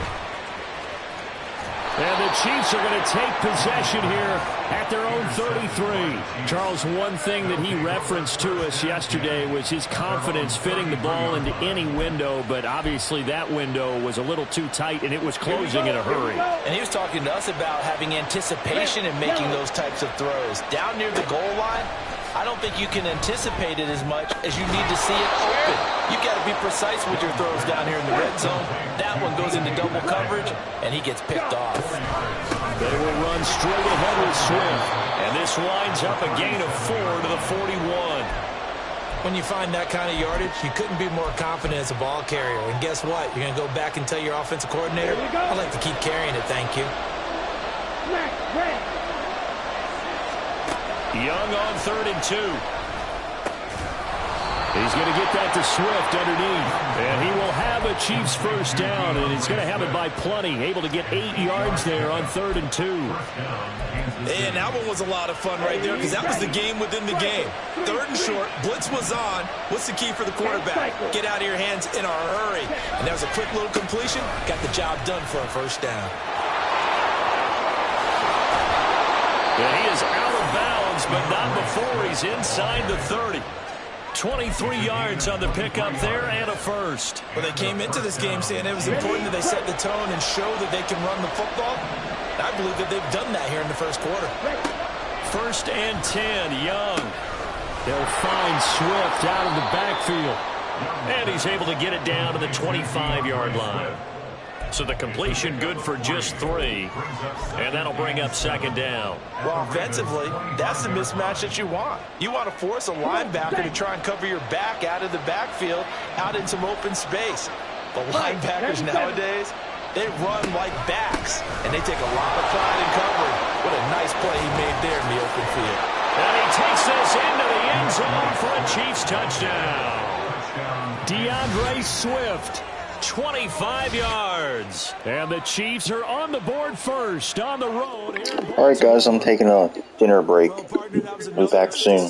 And the Chiefs are going to take possession here at their own 33. Charles, one thing that he referenced to us yesterday was his confidence fitting the ball into any window, but obviously that window was a little too tight, and it was closing in a hurry. And he was talking to us about having anticipation in making those types of throws. Down near the goal line, I don't think you can anticipate it as much as you need to see it open. You've got to be precise with your throws down here in the red zone. That one goes into double coverage, and he gets picked off. They will run straight ahead with Swift. And this winds up a gain of 4 to the 41. When you find that kind of yardage, you couldn't be more confident as a ball carrier. And guess what? You're going to go back and tell your offensive coordinator, I'd like to keep carrying it, thank you. Young on 3rd and 2. He's going to get that to Swift underneath. And he will have a Chiefs first down, and he's going to have it by plenty. Able to get 8 yards there on 3rd and 2. And that one was a lot of fun right there because that was the game within the game. 3rd and short, blitz was on. What's the key for the quarterback? Get out of your hands in a hurry. And that was a quick little completion. Got the job done for a first down. And he is out of bounds, but not before he's inside the 30. 23 yards on the pickup there and a first. Well, they came into this game saying it was important that they set the tone and show that they can run the football. I believe that they've done that here in the first quarter. 1st and 10, Young. They'll find Swift out of the backfield. And he's able to get it down to the 25-yard line. So the completion good for just 3. And that'll bring up 2nd down. Well, offensively, that's the mismatch that you want. You want to force a linebacker to try and cover your back out of the backfield, out in some open space. The linebackers nowadays, they run like backs, and they take a lot of pride in covering. What a nice play he made there in the open field. And he takes this into the end zone for a Chiefs touchdown. DeAndre Swift. 25 yards. And the Chiefs are on the board first on the road. All right, guys, I'm taking a dinner break. We'll be back soon.